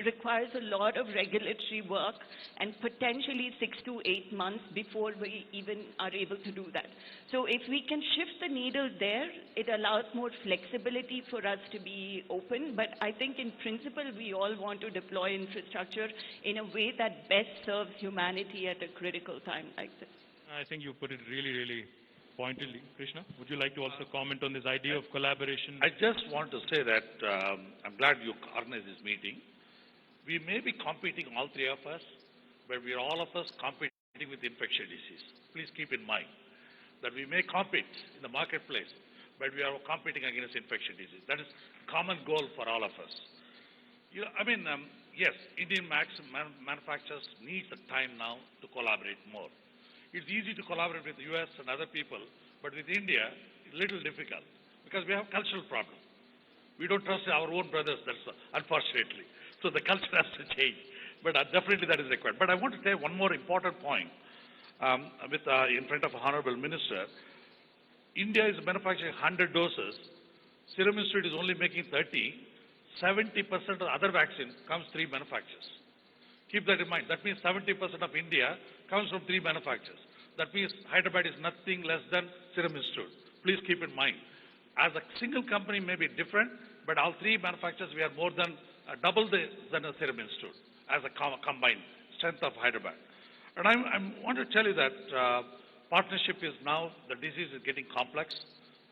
requires a lot of regulatory work and potentially 6 to 8 months before we even are able to do that. So if we can shift the needle there, it allows more flexibility for us to be open. But I think in principle, we all want to deploy infrastructure in a way that best serves humanity at a critical time like this. I think you put it really, really pointedly. Krishna, would you like to also comment on this idea of collaboration? I just want to say that I'm glad you organized this meeting. We may be competing, all three of us, but we are all of us competing with infectious disease. Please keep in mind that we may compete in the marketplace, but we are competing against infectious disease. That is a common goal for all of us. Yes, Indian manufacturers need the time now to collaborate more. It's easy to collaborate with the US and other people, but with India, it's a little difficult because we have cultural problem. We don't trust our own brothers, that's unfortunately. So the culture has to change, but definitely that is required. But I want to say one more important point in front of Honorable Minister. India is manufacturing 100 doses. Serum Institute is only making 30. 70% of the other vaccine comes 3 manufacturers. Keep that in mind. That means 70% of India comes from 3 manufacturers. That means Hyderabad is nothing less than Serum Institute. Please keep in mind. As a single company may be different, but all 3 manufacturers, we are more than double than a Serum Institute as a combined strength of Hyderabad. And I want to tell you that partnership is now, the disease is getting complex.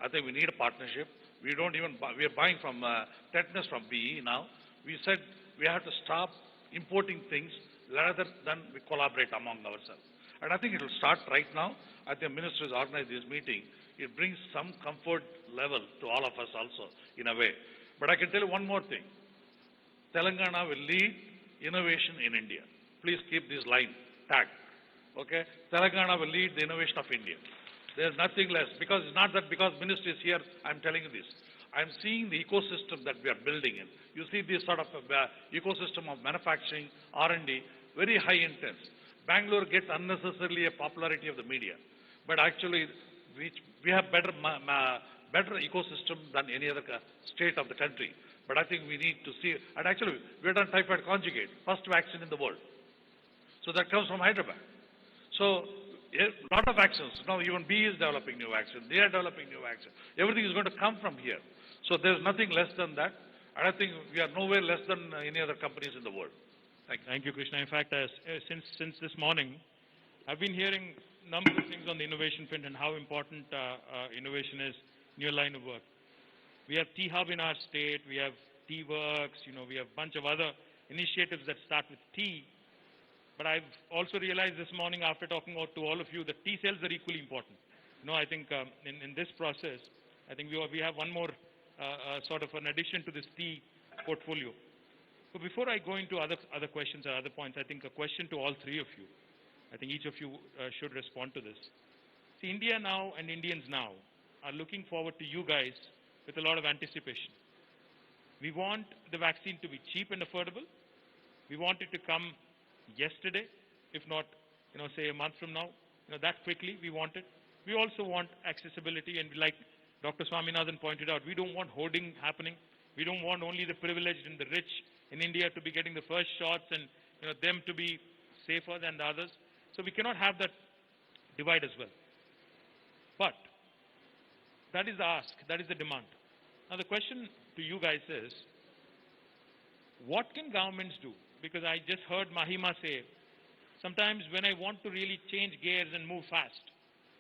I think we need a partnership. We are buying from tetanus from BE now. We said we have to stop importing things rather than we collaborate among ourselves. And I think it will start right now. I think the minister has organized this meeting. It brings some comfort level to all of us also, in a way. But I can tell you one more thing. Telangana will lead innovation in India. Please keep this line tagged. Okay? Telangana will lead the innovation of India. There's nothing less. Because it's not that because ministry is here, I'm telling you this. I'm seeing the ecosystem that we are building in. You see this sort of ecosystem of manufacturing, R&D, very high intense. Bangalore gets unnecessarily a popularity of the media. But actually, which we have better ecosystem than any other state of the country. But I think we need to see, and actually we have done typhoid conjugate, first vaccine in the world. So that comes from Hyderabad. So a lot of vaccines, now even B is developing new vaccine, they are developing new vaccine. Everything is going to come from here. So there's nothing less than that. And I think we are nowhere less than any other companies in the world. Thank you. Thank you, Krishna. In fact, since this morning, I've been hearing a number of things on the innovation front and how important innovation is in your line of work. We have T-Hub in our state, we have T-Works, we have a bunch of other initiatives that start with T. But I've also realized this morning after talking to all of you that T-cells are equally important. I think in this process, I think we have one more sort of an addition to this T portfolio. So before I go into other questions or other points, I think a question to all three of you. I think each of you should respond to this. See, India now and Indians now are looking forward to you guys with a lot of anticipation. We want the vaccine to be cheap and affordable. We want it to come yesterday, if not, say a month from now. That quickly we want it. We also want accessibility, and like Dr. Swaminathan pointed out, we don't want hoarding happening. We don't want only the privileged and the rich in India to be getting the first shots and them to be safer than the others. So we cannot have that divide as well. But that is the ask, that is the demand. Now the question to you guys is, what can governments do? Because I just heard Mahima say, sometimes when I want to really change gears and move fast,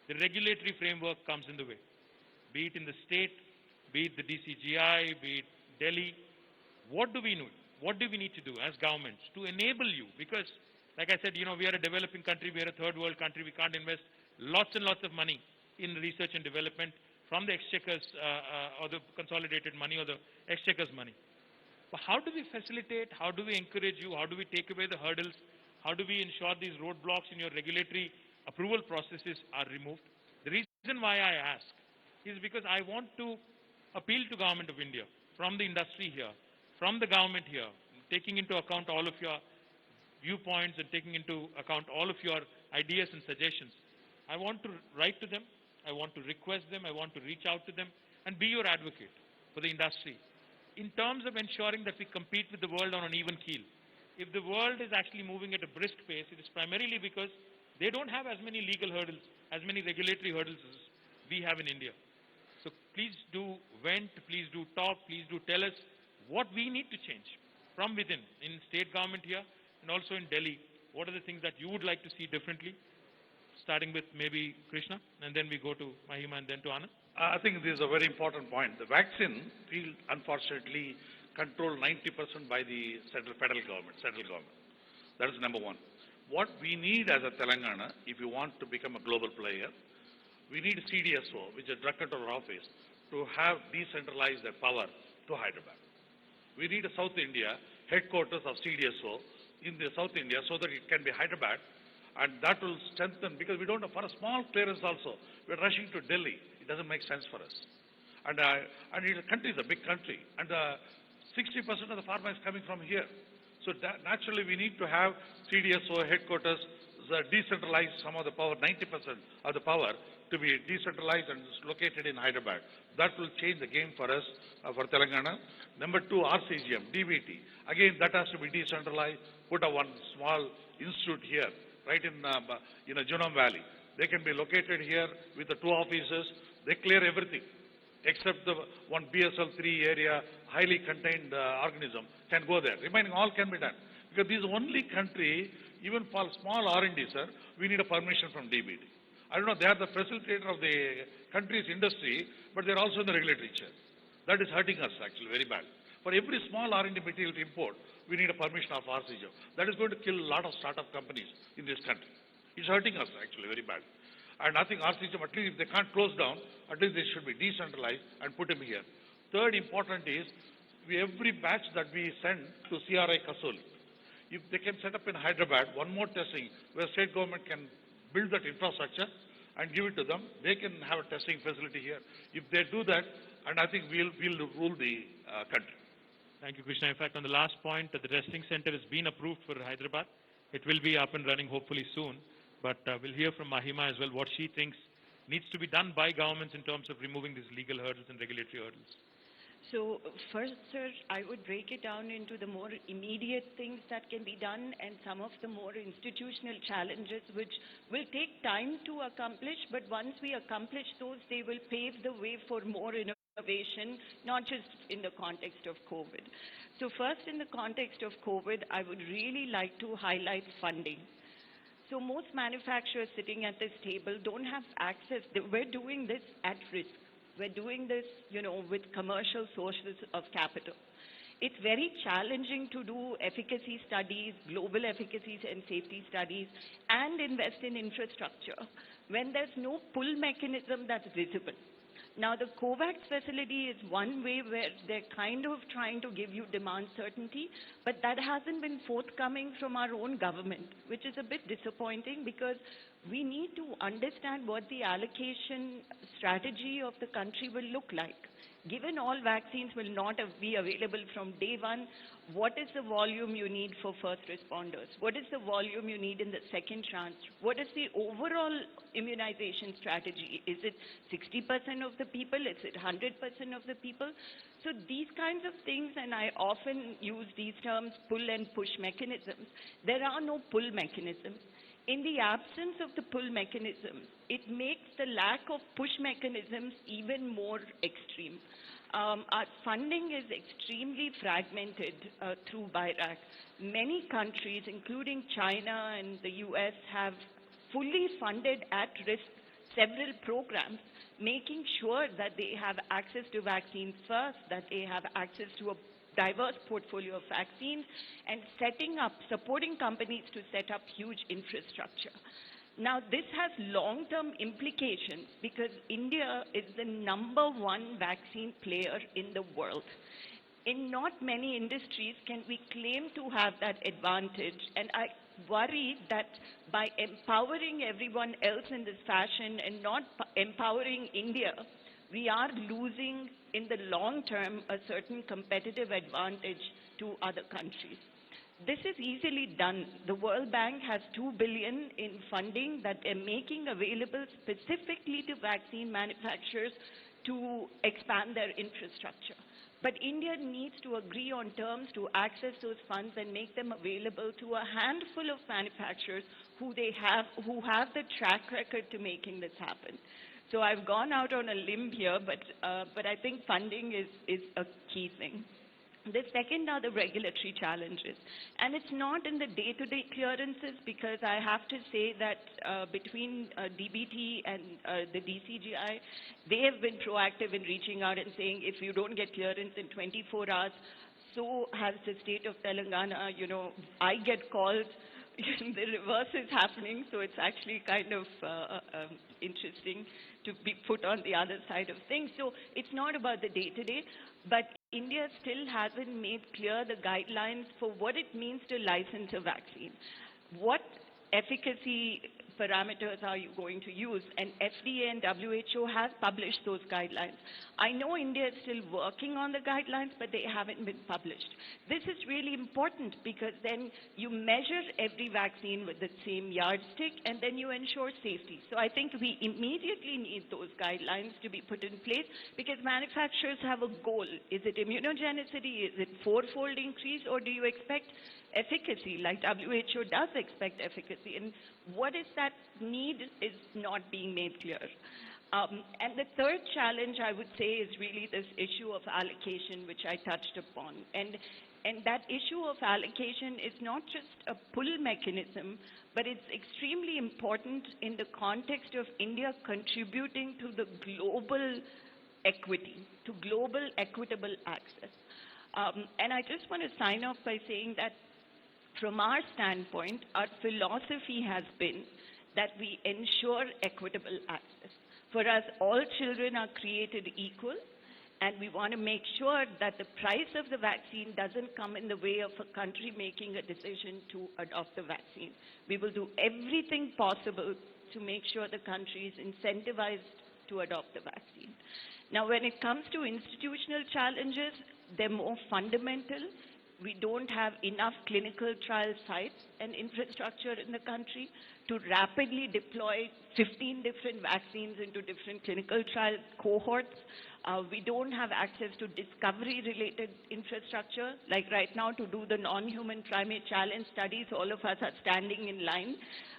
the regulatory framework comes in the way. Be it in the state, be it the DCGI, be it Delhi. What do we need? What do we need to do as governments to enable you? Because, like I said, we are a developing country, we are a third world country, we can't invest lots and lots of money in research and development from the exchequers or the consolidated money or the exchequers money. But how do we facilitate, how do we encourage you, how do we take away the hurdles, how do we ensure these roadblocks in your regulatory approval processes are removed? The reason why I ask is because I want to appeal to Government of India, from the industry here, from the government here, taking into account all of your viewpoints and taking into account all of your ideas and suggestions. I want to write to them, I want to request them, I want to reach out to them and be your advocate for the industry in terms of ensuring that we compete with the world on an even keel. If the world is actually moving at a brisk pace, it is primarily because they don't have as many legal hurdles, as many regulatory hurdles as we have in India. So please do vent, please do talk, please do tell us what we need to change from within, in state government here and also in Delhi. What are the things that you would like to see differently? Starting with maybe Krishna, and then we go to Mahima and then to Anand. I think this is a very important point. The vaccine field, unfortunately, controlled 90% by the federal government. That is number one. What we need as a Telangana, if you want to become a global player, we need CDSO, which is Drug Control Office, to have decentralized their power to Hyderabad. We need a South India headquarters of CDSO in the South India so that it can be Hyderabad, and that will strengthen, because we don't, for a small clearance also, we're rushing to Delhi. It doesn't make sense for us. And the country is a big country, and 60% of the pharma is coming from here. So naturally we need to have CDSO headquarters, decentralize some of the power, 90% of the power to be decentralized and located in Hyderabad. That will change the game for us, for Telangana. Number two, RCGM, DBT. Again, that has to be decentralized. Put a one small institute here, right in Genome Valley. They can be located here with the two offices. They clear everything, except the one BSL-3 area, highly contained organism can go there. Remaining all can be done. Because this is the only country, even for small R&D, sir, we need a permission from DBT. I don't know, they are the facilitator of the country's industry, but they're also in the regulatory chair. That is hurting us actually very bad. For every small R&D material to import, we need a permission of RCGM. That is going to kill a lot of startup companies in this country. It's hurting us actually very bad. And I think RCGM, at least if they can't close down, at least they should be decentralized and put them here. Third important is, every batch that we send to CRI Kasoli, if they can set up in Hyderabad, one more testing where state government can build that infrastructure and give it to them, they can have a testing facility here. If they do that, and I think we'll rule the country. Thank you, Krishna. In fact, on the last point, the testing center has been approved for Hyderabad. It will be up and running hopefully soon. But we'll hear from Mahima as well what she thinks needs to be done by governments in terms of removing these legal hurdles and regulatory hurdles? So first, sir, I would break it down into the more immediate things that can be done and some of the more institutional challenges which will take time to accomplish, but once we accomplish those, they will pave the way for more innovation, not just in the context of COVID. So first, in the context of COVID, I would really like to highlight funding. So most manufacturers sitting at this table don't have access. We're doing this at risk. We're doing this, with commercial sources of capital. It's very challenging to do efficacy studies, global efficacy and safety studies, and invest in infrastructure when there's no pull mechanism that's visible. Now, the COVAX facility is one way where they're kind of trying to give you demand certainty, but that hasn't been forthcoming from our own government, which is a bit disappointing because we need to understand what the allocation strategy of the country will look like. Given all vaccines will not be available from day one, what is the volume you need for first responders? What is the volume you need in the second tranche? What is the overall immunization strategy? Is it 60% of the people? Is it 100% of the people? So these kinds of things, and I often use these terms, pull and push mechanisms. There are no pull mechanisms. In the absence of the pull mechanism, it makes the lack of push mechanisms even more extreme. Our funding is extremely fragmented through BIRAC. Many countries, including China and the US, have fully funded at risk several programs, making sure that they have access to vaccines first, that they have access to a diverse portfolio of vaccines, and supporting companies to set up huge infrastructure. Now, this has long-term implications because India is the #1 vaccine player in the world. In not many industries can we claim to have that advantage, and I worry that by empowering everyone else in this fashion and not empowering India, we are losing in the long term a certain competitive advantage to other countries. This is easily done. The World Bank has $2 billion in funding that they're making available specifically to vaccine manufacturers to expand their infrastructure. But India needs to agree on terms to access those funds and make them available to a handful of manufacturers who have the track record to making this happen. So I've gone out on a limb here, but I think funding is a key thing. The second are the regulatory challenges. And it's not in the day-to-day clearances because I have to say that between DBT and the DCGI, they have been proactive in reaching out and saying if you don't get clearance in 24 hours, so has the state of Telangana. I get calls. The reverse is happening, so it's actually kind of interesting to be put on the other side of things. So it's not about the day-to-day, but India still hasn't made clear the guidelines for what it means to license a vaccine. What efficacy parameters are you going to use? And FDA and WHO have published those guidelines. I know India is still working on the guidelines, but they haven't been published. This is really important because then you measure every vaccine with the same yardstick and then you ensure safety. So I think we immediately need those guidelines to be put in place because manufacturers have a goal. Is it immunogenicity? Is it fourfold increase? Or do you expect efficacy, like WHO does expect efficacy? And what is that need is not being made clear. And the third challenge, I would say, is really this issue of allocation, which I touched upon. And that issue of allocation is not just a pull mechanism, but it's extremely important in the context of India contributing to the global equity, to global equitable access. And I just want to sign off by saying that from our standpoint, our philosophy has been that we ensure equitable access. For us, all children are created equal, and we want to make sure that the price of the vaccine doesn't come in the way of a country making a decision to adopt the vaccine. We will do everything possible to make sure the country is incentivized to adopt the vaccine. Now, when it comes to institutional challenges, they're more fundamental. we don't have enough clinical trial sites and infrastructure in the country to rapidly deploy 15 different vaccines into different clinical trial cohorts. We don't have access to discovery-related infrastructure. Like right now, to do the non-human primate challenge studies, all of us are standing in line,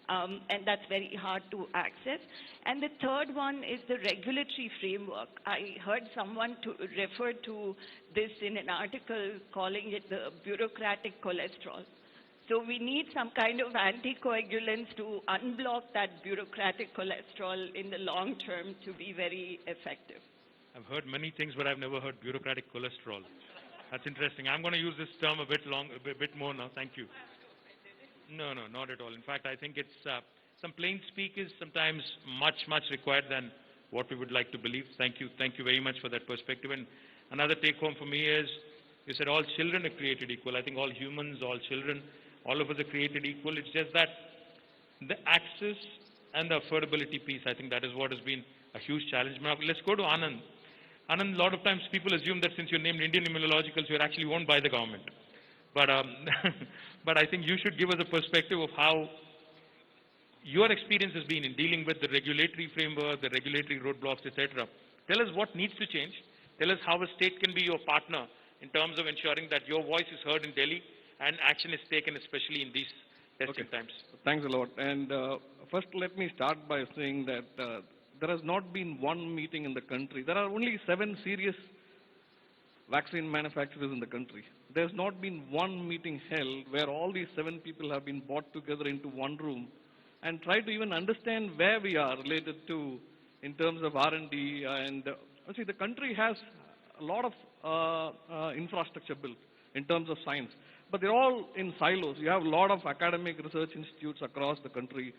and that's very hard to access. And the third one is the regulatory framework. I heard someone refer to this in an article calling it the bureaucratic cholesterol. So we need some kind of anticoagulants to unblock that bureaucratic cholesterol in the long term to be very effective. I've heard many things, but I've never heard bureaucratic cholesterol. That's interesting. I'm going to use this term a bit more now. Thank you. No, not at all. In fact, I think it's some plain speak is sometimes much required than what we would like to believe. Thank you very much for that perspective. And another take home for me is, you said all children are created equal. I think all humans, all children, all of us are created equal. It's just that the access and the affordability piece, I think that is what has been a huge challenge. Now, let's go to Anand. Anand, a lot of times people assume that since you're named Indian Immunologicals, you're actually owned by the government. But, but I think you should give us a perspective of how your experience has been in dealing with the regulatory framework, the regulatory roadblocks, etc. Tell us what needs to change. Tell us how a state can be your partner in terms of ensuring that your voice is heard in Delhi and action is taken, especially in these testing times. Thanks a lot. And first, let me start by saying that there has not been one meeting in the country. There are only 7 serious vaccine manufacturers in the country. There's not been one meeting held where all these 7 people have been brought together into one room and try to even understand where we are related to in terms of R&D. And see, the country has a lot of infrastructure built in terms of science, but they're all in silos. You have a lot of academic research institutes across the country,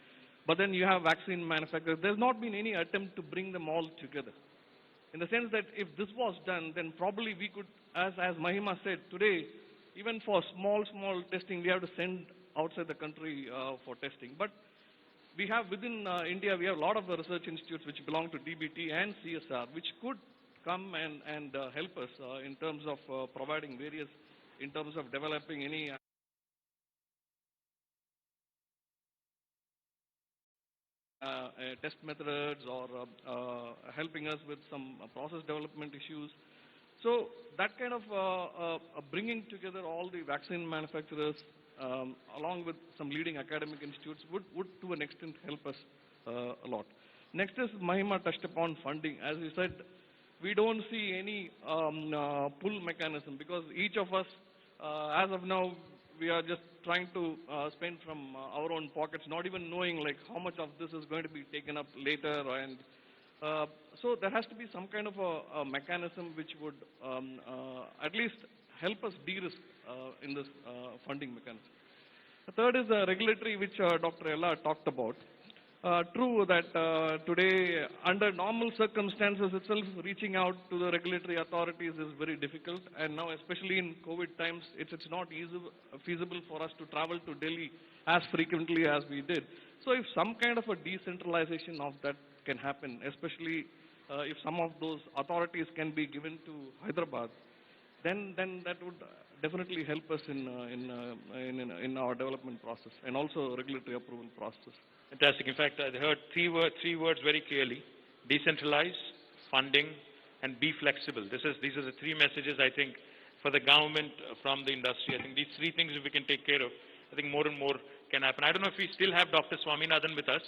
but then you have vaccine manufacturers. There's not been any attempt to bring them all together. In the sense that if this was done, then probably we could, as Mahima said, today, even for small testing, we have to send outside the country for testing. But we have within India, we have a lot of research institutes which belong to DBT and CSR, which could come and help us in terms of providing various, in terms of developing any test methods or helping us with some process development issues. So that kind of bringing together all the vaccine manufacturers along with some leading academic institutes would to an extent help us a lot. Next is Mahima touched upon funding. As you said, we don't see any pull mechanism because each of us, as of now, we are just trying to spend from our own pockets, not even knowing like how much of this is going to be taken up later. And so there has to be some kind of a mechanism which would at least help us de-risk in this funding mechanism. The third is the regulatory, which Dr. Ella talked about. True that today, under normal circumstances itself, reaching out to the regulatory authorities is very difficult. And now, especially in COVID times, it's not feasible for us to travel to Delhi as frequently as we did. So if some kind of a decentralization of that can happen, especially if some of those authorities can be given to Hyderabad, then that would definitely help us in our development process and also regulatory approval process. Fantastic. In fact, I heard three words very clearly: decentralize, funding, and be flexible. These are the 3 messages, I think, for the government, from the industry. I think these 3 things, if we can take care of, I think more and more can happen. I don't know if we still have Dr. Swaminathan with us.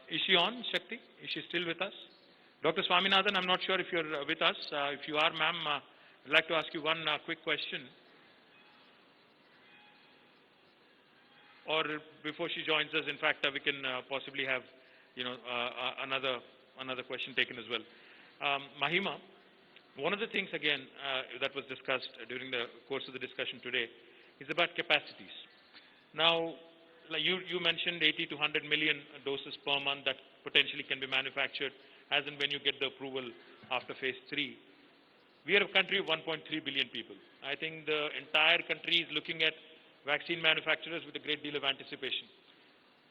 Is she on, Shakti? Is she still with us? Dr. Swaminathan, I'm not sure if you're with us. If you are, ma'am, I'd like to ask you one quick question. Or before she joins us, in fact, we can possibly have, another question taken as well. Mahima, one of the things again that was discussed during the course of the discussion today is about capacities. Now, like you mentioned 80 to 100 million doses per month that potentially can be manufactured as and when you get the approval after phase 3. We are a country of 1.3 billion people. I think the entire country is looking at vaccine manufacturers with a great deal of anticipation.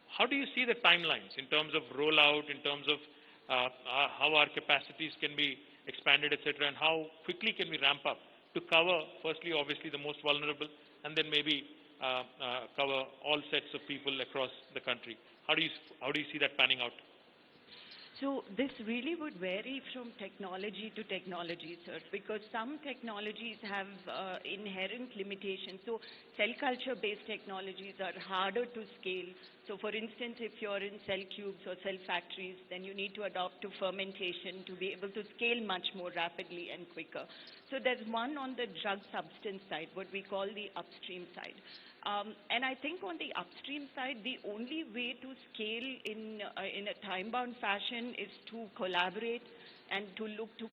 How do you see the timelines in terms of rollout, in terms of how our capacities can be expanded, etc., and how quickly can we ramp up to cover, firstly, obviously, the most vulnerable, and then maybe cover all sets of people across the country? How do you see that panning out? So this really would vary from technology to technology, sir, because some technologies have inherent limitations. So cell culture-based technologies are harder to scale. So for instance, if you're in cell cubes or cell factories, then you need to adopt to fermentation to be able to scale much more rapidly and quicker. So there's one on the drug substance side, what we call the upstream side. And I think on the upstream side, the only way to scale in a time-bound fashion is to collaborate and to look to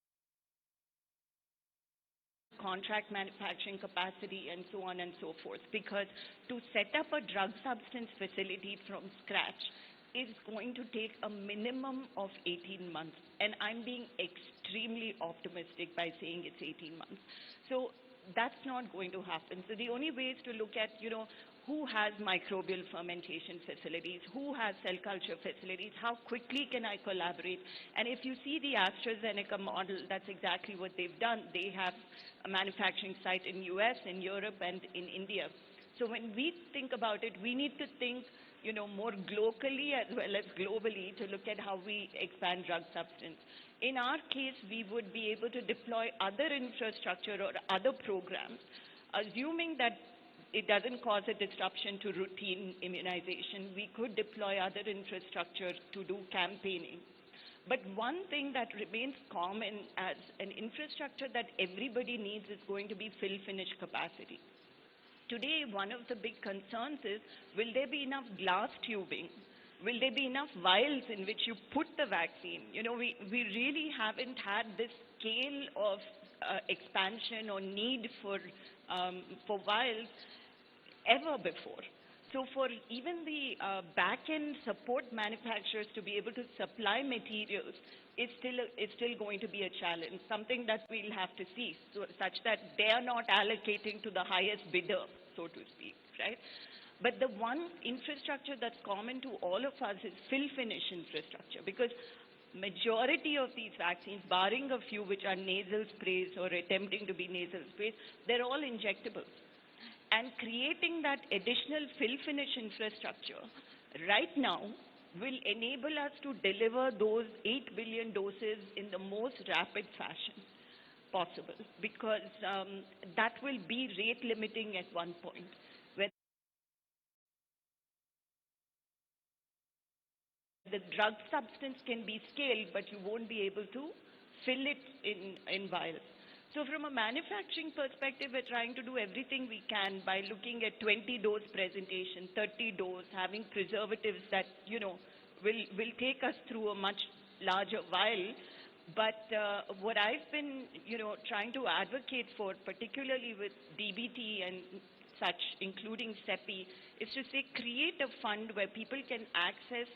contract manufacturing capacity and so on and so forth. Because to set up a drug substance facility from scratch is going to take a minimum of 18 months. And I'm being extremely optimistic by saying it's 18 months. So that's not going to happen. So the only way is to look at, who has microbial fermentation facilities, who has cell culture facilities, how quickly can I collaborate? And if you see the AstraZeneca model, that's exactly what they've done. They have a manufacturing site in US, in Europe, and in India. So when we think about it, we need to think, more locally as well as globally to look at how we expand drug substance. In our case, we would be able to deploy other infrastructure or other programs, assuming that it doesn't cause a disruption to routine immunization. We could deploy other infrastructure to do campaigning. But one thing that remains common as an infrastructure that everybody needs is going to be fill-finish capacity. Today, one of the big concerns is, will there be enough glass tubing? Will there be enough vials in which you put the vaccine? We really haven't had this scale of expansion or need for vials ever before. So for even the back-end support manufacturers to be able to supply materials is still going to be a challenge, something that we'll have to see, such that they are not allocating to the highest bidder, so to speak, right? But the one infrastructure that's common to all of us is fill-finish infrastructure, because majority of these vaccines, barring a few which are nasal sprays or attempting to be nasal sprays, they're all injectables. And creating that additional fill-finish infrastructure right now will enable us to deliver those 8 billion doses in the most rapid fashion possible, because that will be rate limiting at one point. Where the drug substance can be scaled, but you won't be able to fill it in vials. So from a manufacturing perspective, we're trying to do everything we can by looking at 20-dose presentation, 30-dose, having preservatives that, will take us through a much larger vial. But what I've been, trying to advocate for, particularly with DBT and such, including CEPI, is to say create a fund where people can access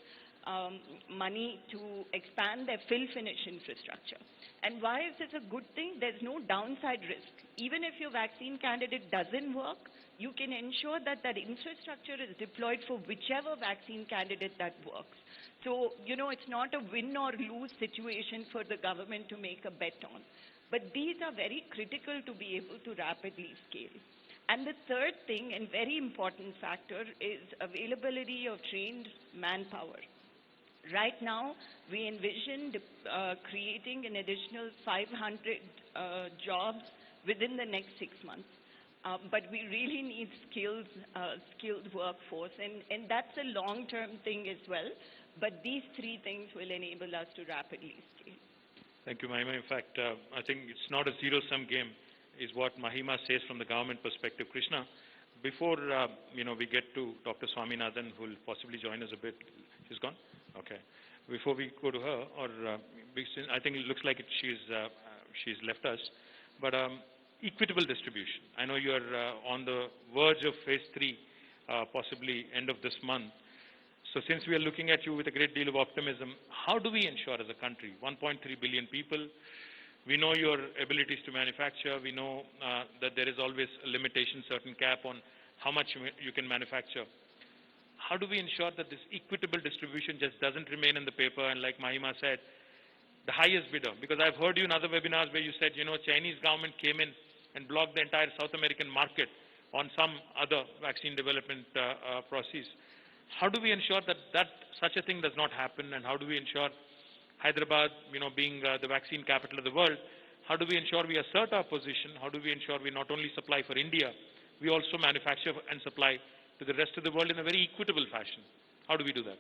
money to expand their fill-finish infrastructure. And why is this a good thing? There's no downside risk. Even if your vaccine candidate doesn't work, you can ensure that that infrastructure is deployed for whichever vaccine candidate that works. So, it's not a win or lose situation for the government to make a bet on. But these are very critical to be able to rapidly scale. And the third thing, and very important factor, is availability of trained manpower. Right now, we envision creating an additional 500 jobs within the next 6 months. But we really need skilled workforce, and that's a long-term thing as well. But these three things will enable us to rapidly scale. Thank you, Mahima. In fact, I think it's not a zero-sum game, is what Mahima says from the government perspective. Krishna, before we get to Dr. Swaminathan, who will possibly join us a bit. She's gone? Okay. Before we go to her, I think it looks like she's left us. But equitable distribution. I know you are on the verge of phase 3, possibly end of this month. So since we are looking at you with a great deal of optimism, how do we ensure as a country, 1.3 billion people, we know your abilities to manufacture, we know that there is always a limitation, certain cap on how much you can manufacture. How do we ensure that this equitable distribution just doesn't remain in the paper and, like Mahima said, the highest bidder? Because I've heard you in other webinars where you said, Chinese government came in and block the entire South American market on some other vaccine development process. How do we ensure that such a thing does not happen, and how do we ensure Hyderabad, being the vaccine capital of the world, how do we ensure we assert our position? How do we ensure we not only supply for India, we also manufacture and supply to the rest of the world in a very equitable fashion? How do we do that?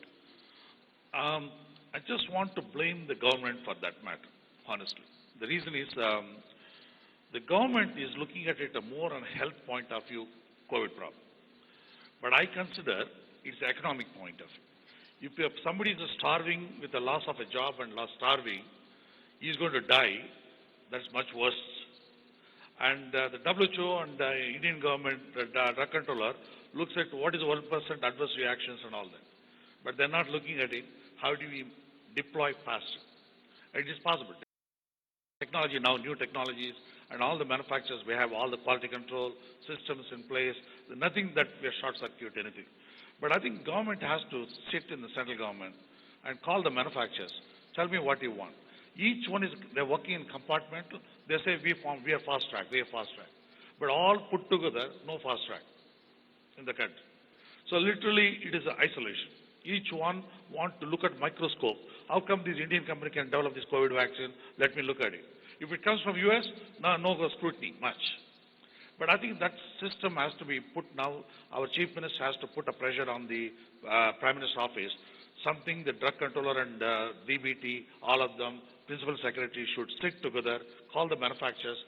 I just want to blame the government for that matter, honestly. The reason is the government is looking at it more on a health point of view, COVID problem. But I consider it's an economic point of view. If somebody is starving with the loss of a job and starving, he is going to die. That's much worse. And the WHO and the Indian government, the drug controller, looks at what is 1% adverse reactions and all that. But they're not looking at it. How do we deploy faster? It is possible. Technology now, new technologies, and all the manufacturers, we have all the quality control systems in place. There's nothing that we are short circuit anything. But I think government has to sit in the central government and call the manufacturers. Tell me what you want. Each one is, they're working in compartmental. They say we are fast track, we are fast track. But all put together, no fast track in the country. So literally, it is isolation. Each one want to look at microscope. How come this Indian company can develop this COVID vaccine? Let me look at it. If it comes from US, no scrutiny, much. But I think that system has to be put now. Our Chief Minister has to put a pressure on the Prime Minister's office. Something the drug controller and DBT, all of them, Principal Secretary should sit together, call the manufacturers,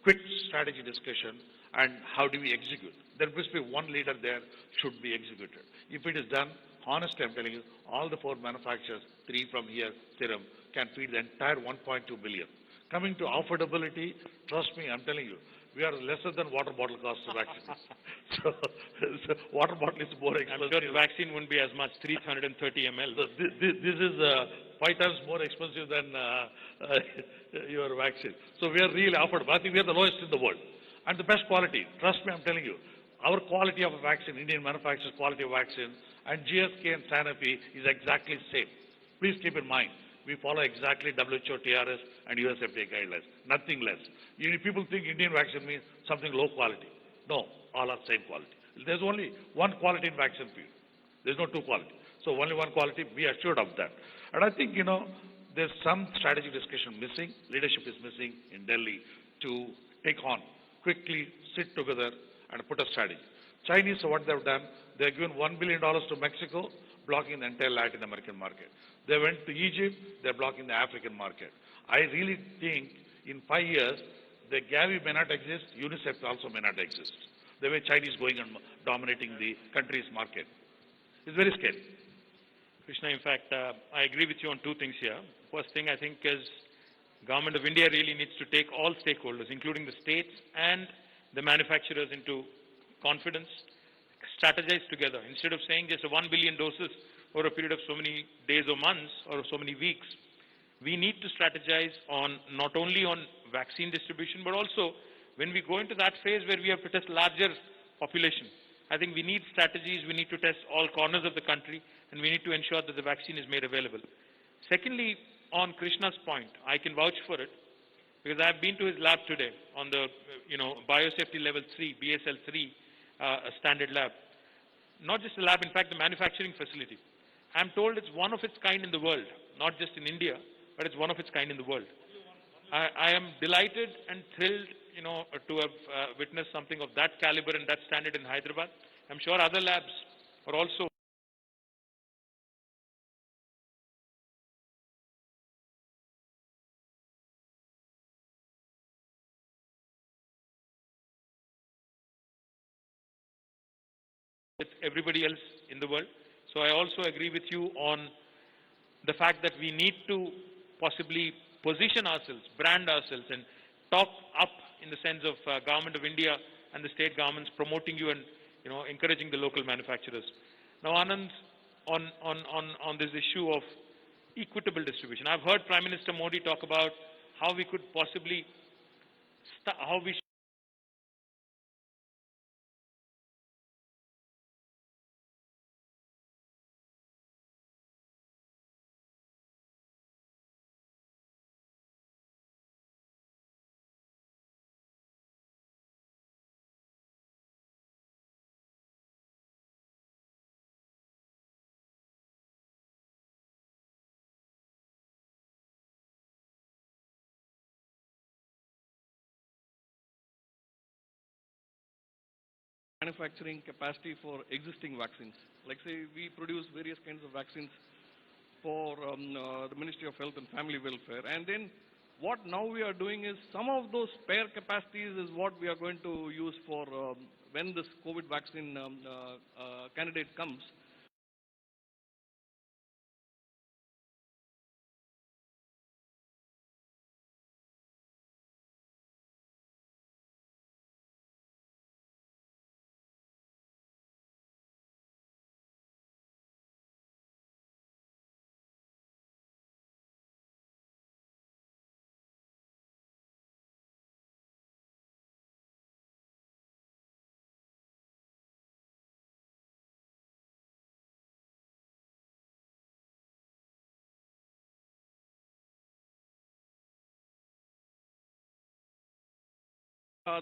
quick strategy discussion, and how do we execute? There must be one leader there should be executed. If it is done, honestly, I'm telling you, all the 4 manufacturers, 3 from here, Serum, can feed the entire 1.2 billion. Coming to affordability, trust me, I'm telling you, we are lesser than water bottle cost of vaccine. so water bottle is more expensive. I'm sure the vaccine wouldn't be as much, 330 ml. So this is 5 times more expensive than your vaccine. So we are really affordable. I think we are the lowest in the world. And the best quality. Trust me, I'm telling you. Our quality of a vaccine, Indian manufacturers' quality of vaccine, and GSK and Sanofi is exactly the same. Please keep in mind, we follow exactly WHO, TRS, and US FDA guidelines, nothing less. People think Indian vaccine means something low quality. No, all are same quality. There's only one quality in vaccine field. There's no 2 quality. So only one quality, be assured of that. And I think, there's some strategy discussion missing, leadership is missing in Delhi to take on, quickly sit together and put a strategy. Chinese, what they've done, they've given $1 billion to Mexico, blocking the entire Latin American market. They went to Egypt, they're blocking the African market. I really think in 5 years, the Gavi may not exist, UNICEF also may not exist. The way Chinese going and dominating the country's market. It's very scary. Krishna, in fact, I agree with you on 2 things here. First thing I think is Government of India really needs to take all stakeholders, including the states and the manufacturers, into confidence, strategize together. Instead of saying just 1 billion doses over a period of so many days or months or so many weeks, we need to strategize on not only on vaccine distribution, but also when we go into that phase where we have to test larger population. I think we need strategies, we need to test all corners of the country, and we need to ensure that the vaccine is made available. Secondly, on Krishna's point, I can vouch for it, because I've been to his lab today on the, biosafety level 3, BSL 3 standard lab. Not just a lab, in fact, the manufacturing facility. I'm told it's one of its kind in the world, not just in India, but it's one of its kind in the world. I am delighted and thrilled, to have witnessed something of that caliber and that standard in Hyderabad. I'm sure other labs are also with everybody else in the world. So I also agree with you on the fact that we need to possibly position ourselves, brand ourselves, and talk up in the sense of Government of India and the state governments promoting you and encouraging the local manufacturers. Now, Anand, on this issue of equitable distribution, I've heard Prime Minister Modi talk about how we could possibly how we manufacturing capacity for existing vaccines. Like say, we produce various kinds of vaccines for the Ministry of Health and Family Welfare. And then what now we are doing is some of those spare capacities is what we are going to use for when this COVID vaccine candidate comes.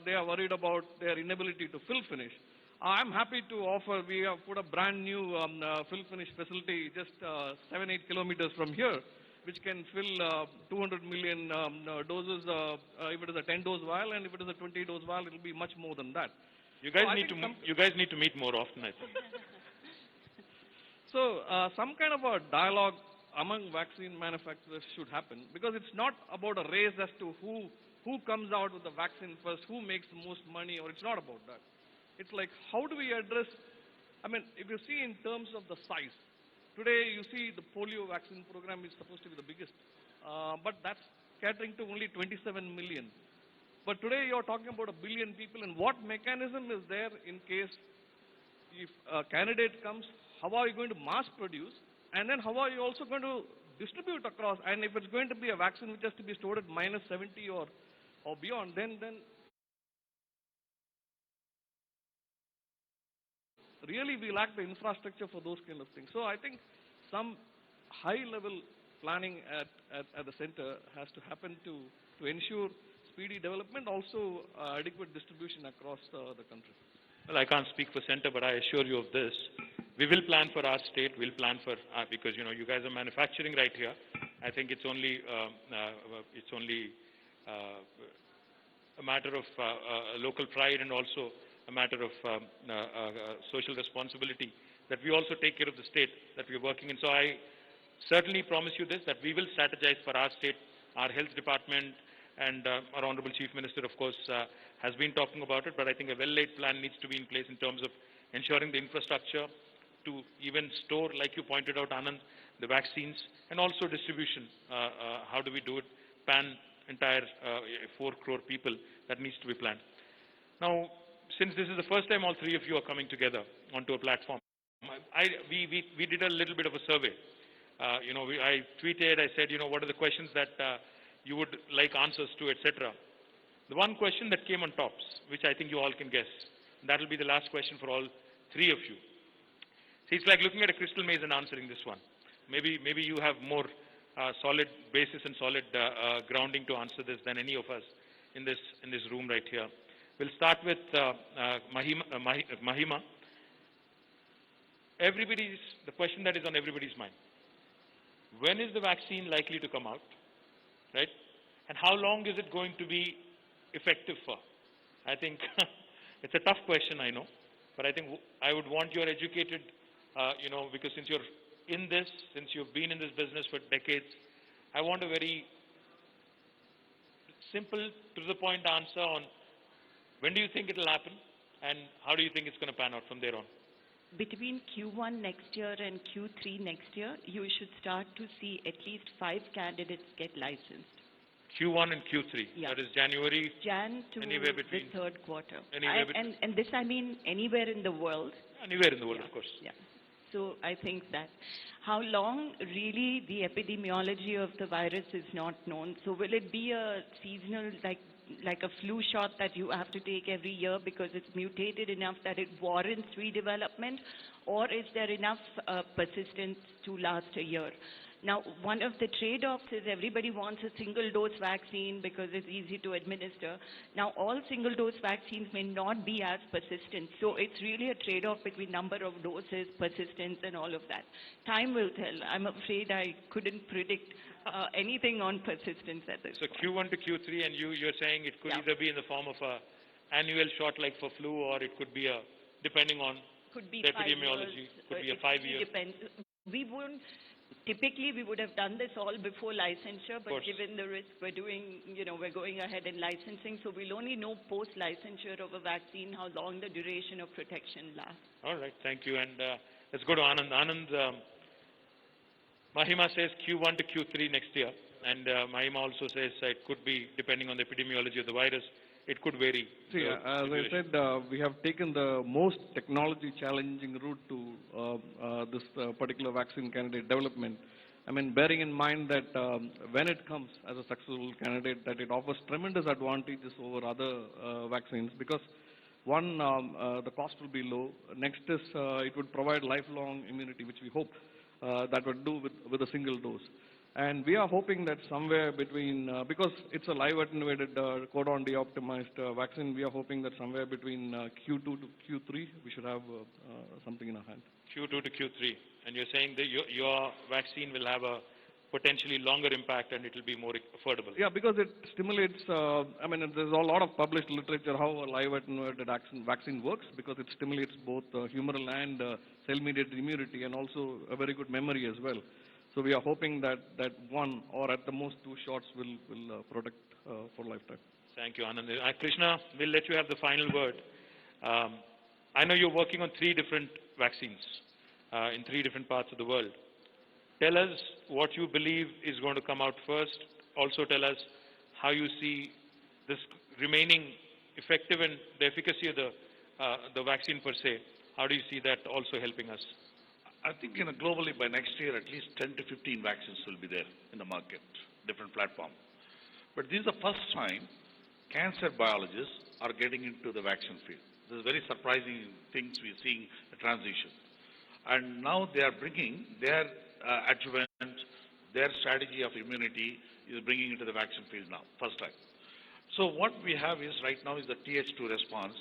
They are worried about their inability to fill finish. I'm happy to offer, we have put a brand new fill finish facility just 7-8 kilometers from here, which can fill 200 million doses if it is a 10-dose vial, and if it is a 20-dose vial, it will be much more than that. You guys, So I need think to, you guys need to meet more often, I think. So some kind of a dialogue among vaccine manufacturers should happen, because it's not about a race as to who comes out with the vaccine first, who makes the most money, or it's not about that. It's like, how do we address, I mean, if you see in terms of the size, today you see the polio vaccine program is supposed to be the biggest, but that's catering to only 27 million. But today you're talking about 1 billion people, and what mechanism is there in case if a candidate comes, how are you going to mass produce, and then how are you also going to distribute across, and if it's going to be a vaccine which has to be stored at -70 or beyond, then really we lack the infrastructure for those kind of things. So I think some high-level planning at the center has to happen to ensure speedy development, also adequate distribution across the country. Well, I can't speak for center, but I assure you of this. We will plan for our state. We'll plan for because you know you guys are manufacturing right here. I think it's only a matter of local pride and also a matter of social responsibility that we also take care of the state that we're working in. So I certainly promise you this, that we will strategize for our state. Our health department and our Honorable Chief Minister, of course, has been talking about it, but I think a well-laid plan needs to be in place in terms of ensuring the infrastructure to even store, like you pointed out, Anand, the vaccines, and also distribution. How do we do it? Entire 4 crore people, that needs to be planned. Now, since this is the first time all three of you are coming together onto a platform, we did a little bit of a survey. I tweeted, I said, what are the questions that you would like answers to, etc. The one question that came on tops, which I think you all can guess, that will be the last question for all three of you. See, it's like looking at a crystal maze and answering this one. Maybe you have more solid basis and solid grounding to answer this than any of us in this room right here. We'll start with Mahima. The question that is on everybody's mind. When is the vaccine likely to come out, right? And how long is it going to be effective for? I think it's a tough question, I know, but I think I would want your educated, because since you're in this, since you've been in this business for decades, I want a very simple, to the point answer on when do you think it will happen and how do you think it's going to pan out from there on? Between Q1 next year and Q3 next year, you should start to see at least 5 candidates get licensed. Q1 and Q3, Yeah. that is January, Jan to Anywhere the between- third quarter. anywhere between- And this I mean anywhere in the world. anywhere in the world, Yeah, of course. Yeah. So I think that how long really the epidemiology of the virus is not known. So will it be a seasonal, like a flu shot that you have to take every year because it's mutated enough that it warrants redevelopment, or is there enough persistence to last a year? Now, one of the trade-offs is everybody wants a single-dose vaccine because it's easy to administer. Now, all single-dose vaccines may not be as persistent. So it's really a trade-off between number of doses, persistence, and all of that. Time will tell. I'm afraid I couldn't predict anything on persistence at this So point. Q1 to Q3, and you're saying it could Yeah. either be in the form of a annual shot like for flu, or it could be a depending on Could be the 5 epidemiology, years. could be a It 5 really year. depends. We wouldn't, typically we would have done this all before licensure, but course. given the risk, we're doing, we're going ahead in licensing, so we'll only know post-licensure of a vaccine how long the duration of protection lasts. All right, thank you. And let's go to Anand. Anand, Mahima says Q1 to Q3 next year. And Mahima also says it could be, depending on the epidemiology of the virus, it could vary. See, the as I duration. said, we have taken the most technology challenging route to this particular vaccine candidate development. I mean, bearing in mind that when it comes as a successful candidate, that it offers tremendous advantages over other vaccines because one, the cost will be low. Next is it would provide lifelong immunity, which we hope that would do with a single dose. And we are hoping that somewhere between, because it's a live attenuated codon deoptimized vaccine, we are hoping that somewhere between Q2 to Q3, we should have something in our hand. Q2 to Q3. And you're saying that your vaccine will have a potentially longer impact and it will be more affordable. Yeah, because it stimulates, I mean, there's a lot of published literature how a live attenuated vaccine works because it stimulates both humoral and cell-mediated immunity and also a very good memory as well. So we are hoping that one or at the most 2 shots will protect for lifetime. Thank you, Anand. Krishna, we'll let you have the final word. I know you're working on 3 different vaccines in 3 different parts of the world. Tell us what you believe is going to come out first. Also tell us how you see this remaining effective and the efficacy of the vaccine per se. How do you see that also helping us? I think globally by next year, at least 10 to 15 vaccines will be there in the market, different platform. But this is the first time cancer biologists are getting into the vaccine field. This is very surprising things we're seeing a transition. And now they are bringing their adjuvant, their strategy of immunity is bringing into the vaccine field now, first time. So what we have is right now is the Th2 response.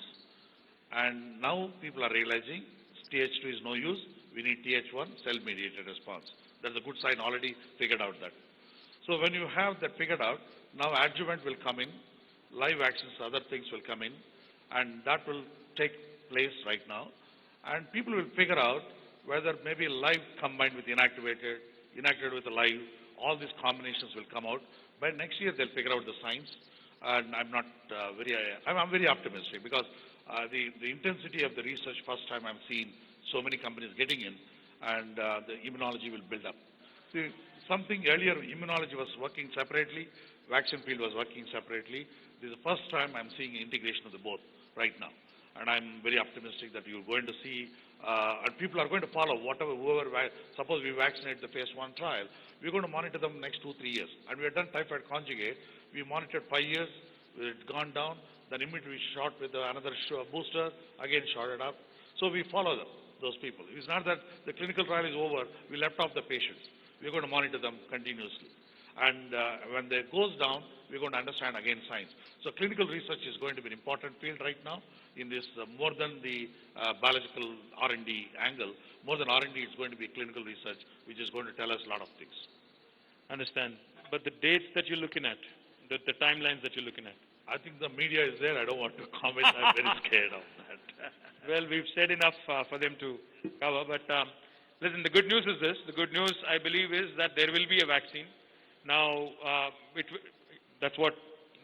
And now people are realizing Th2 is no use. We need Th1, cell-mediated response. That's a good sign, already figured out that. So when you have that figured out, now adjuvant will come in, live vaccines, other things will come in, and that will take place right now. And people will figure out whether maybe live combined with inactivated, inactivated with the live, all these combinations will come out. By next year, they'll figure out the science. And I'm very optimistic because the intensity of the research, first time I'm seeing so many companies getting in, and the immunology will build up. See, something earlier, immunology was working separately, vaccine field was working separately. This is the first time I'm seeing integration of the both right now. And I'm very optimistic that you're going to see, and people are going to follow whoever, suppose we vaccinate the phase 1 trial, we're going to monitor them next 2-3 years. And we have done typhoid conjugate, we monitored 5 years, it's gone down, then immediately we shot with another booster, again shot it up. So we follow them, those people. It's not that the clinical trial is over, we left off the patients. We're going to monitor them continuously. And when it goes down, we're going to understand again science. So clinical research is going to be an important field right now in this, more than the biological R&D angle, more than R&D, it's going to be clinical research, which is going to tell us a lot of things. Understand. But the dates that you're looking at, the timelines that you're looking at. I think the media is there. I don't want to comment. I'm very scared of that. Well, we've said enough for them to cover. But listen, the good news is this. The good news, I believe, is that there will be a vaccine. Now, that's what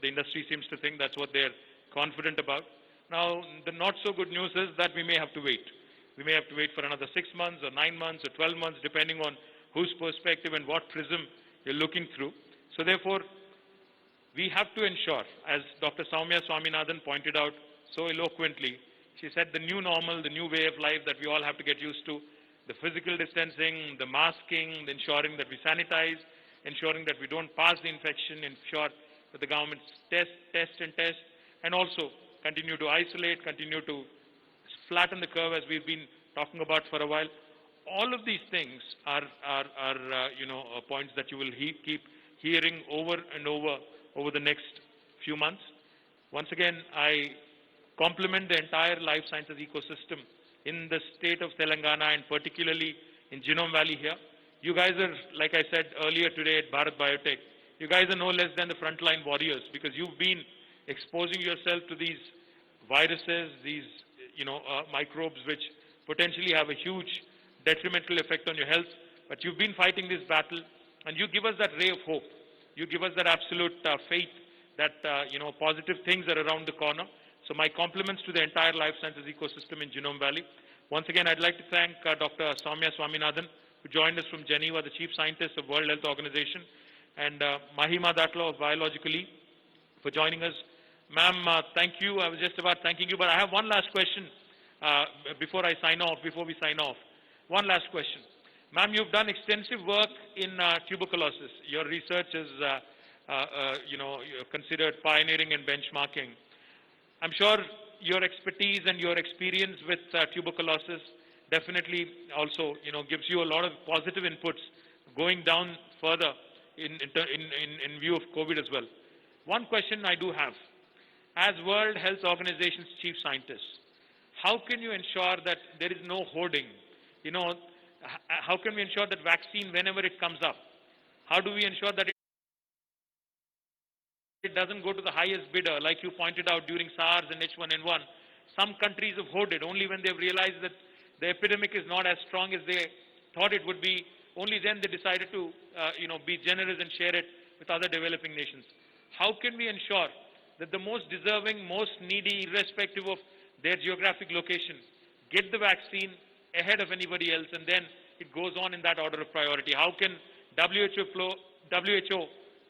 the industry seems to think. That's what they're confident about. Now, the not so good news is that we may have to wait. We may have to wait for another 6 months or 9 months or 12 months, depending on whose perspective and what prism you're looking through. So therefore, we have to ensure, as Dr. Soumya Swaminathan pointed out so eloquently, she said the new normal, the new way of life that we all have to get used to, the physical distancing, the masking, the ensuring that we sanitize, ensuring that we don't pass the infection, ensure that the government test, and also continue to isolate, continue to flatten the curve as we've been talking about for a while. All of these things are points that you will keep hearing over and over the next few months. Once again, I compliment the entire life sciences ecosystem in the state of Telangana and particularly in Genome Valley here. You guys are, like I said earlier today at Bharat Biotech, you guys are no less than the frontline warriors because you've been exposing yourself to these viruses, these microbes which potentially have a huge detrimental effect on your health. But you've been fighting this battle, and you give us that ray of hope. You give us that absolute faith that, positive things are around the corner. So my compliments to the entire life sciences ecosystem in Genome Valley. Once again, I'd like to thank Dr. Soumya Swaminathan, who joined us from Geneva, the Chief Scientist of World Health Organization, and Mahima Datla of Biological E for joining us. Ma'am, thank you. I was just about thanking you, but I have one last question before we sign off. One last question. Ma'am, you've done extensive work in tuberculosis. Your research is, considered pioneering and benchmarking. I'm sure your expertise and your experience with tuberculosis definitely also, gives you a lot of positive inputs going down further in view of COVID as well. One question I do have. As World Health Organization's chief scientist, how can you ensure that there is no hoarding? How can we ensure that vaccine, whenever it comes up, how do we ensure that it doesn't go to the highest bidder, like you pointed out during SARS and H1N1? Some countries have hoarded only when they've realized that the epidemic is not as strong as they thought it would be. Only then they decided to, be generous and share it with other developing nations. How can we ensure that the most deserving, most needy, irrespective of their geographic location, get the vaccine ahead of anybody else, and then it goes on in that order of priority? How can WHO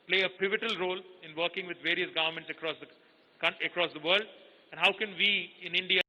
play a pivotal role in working with various governments across the world? And how can we in India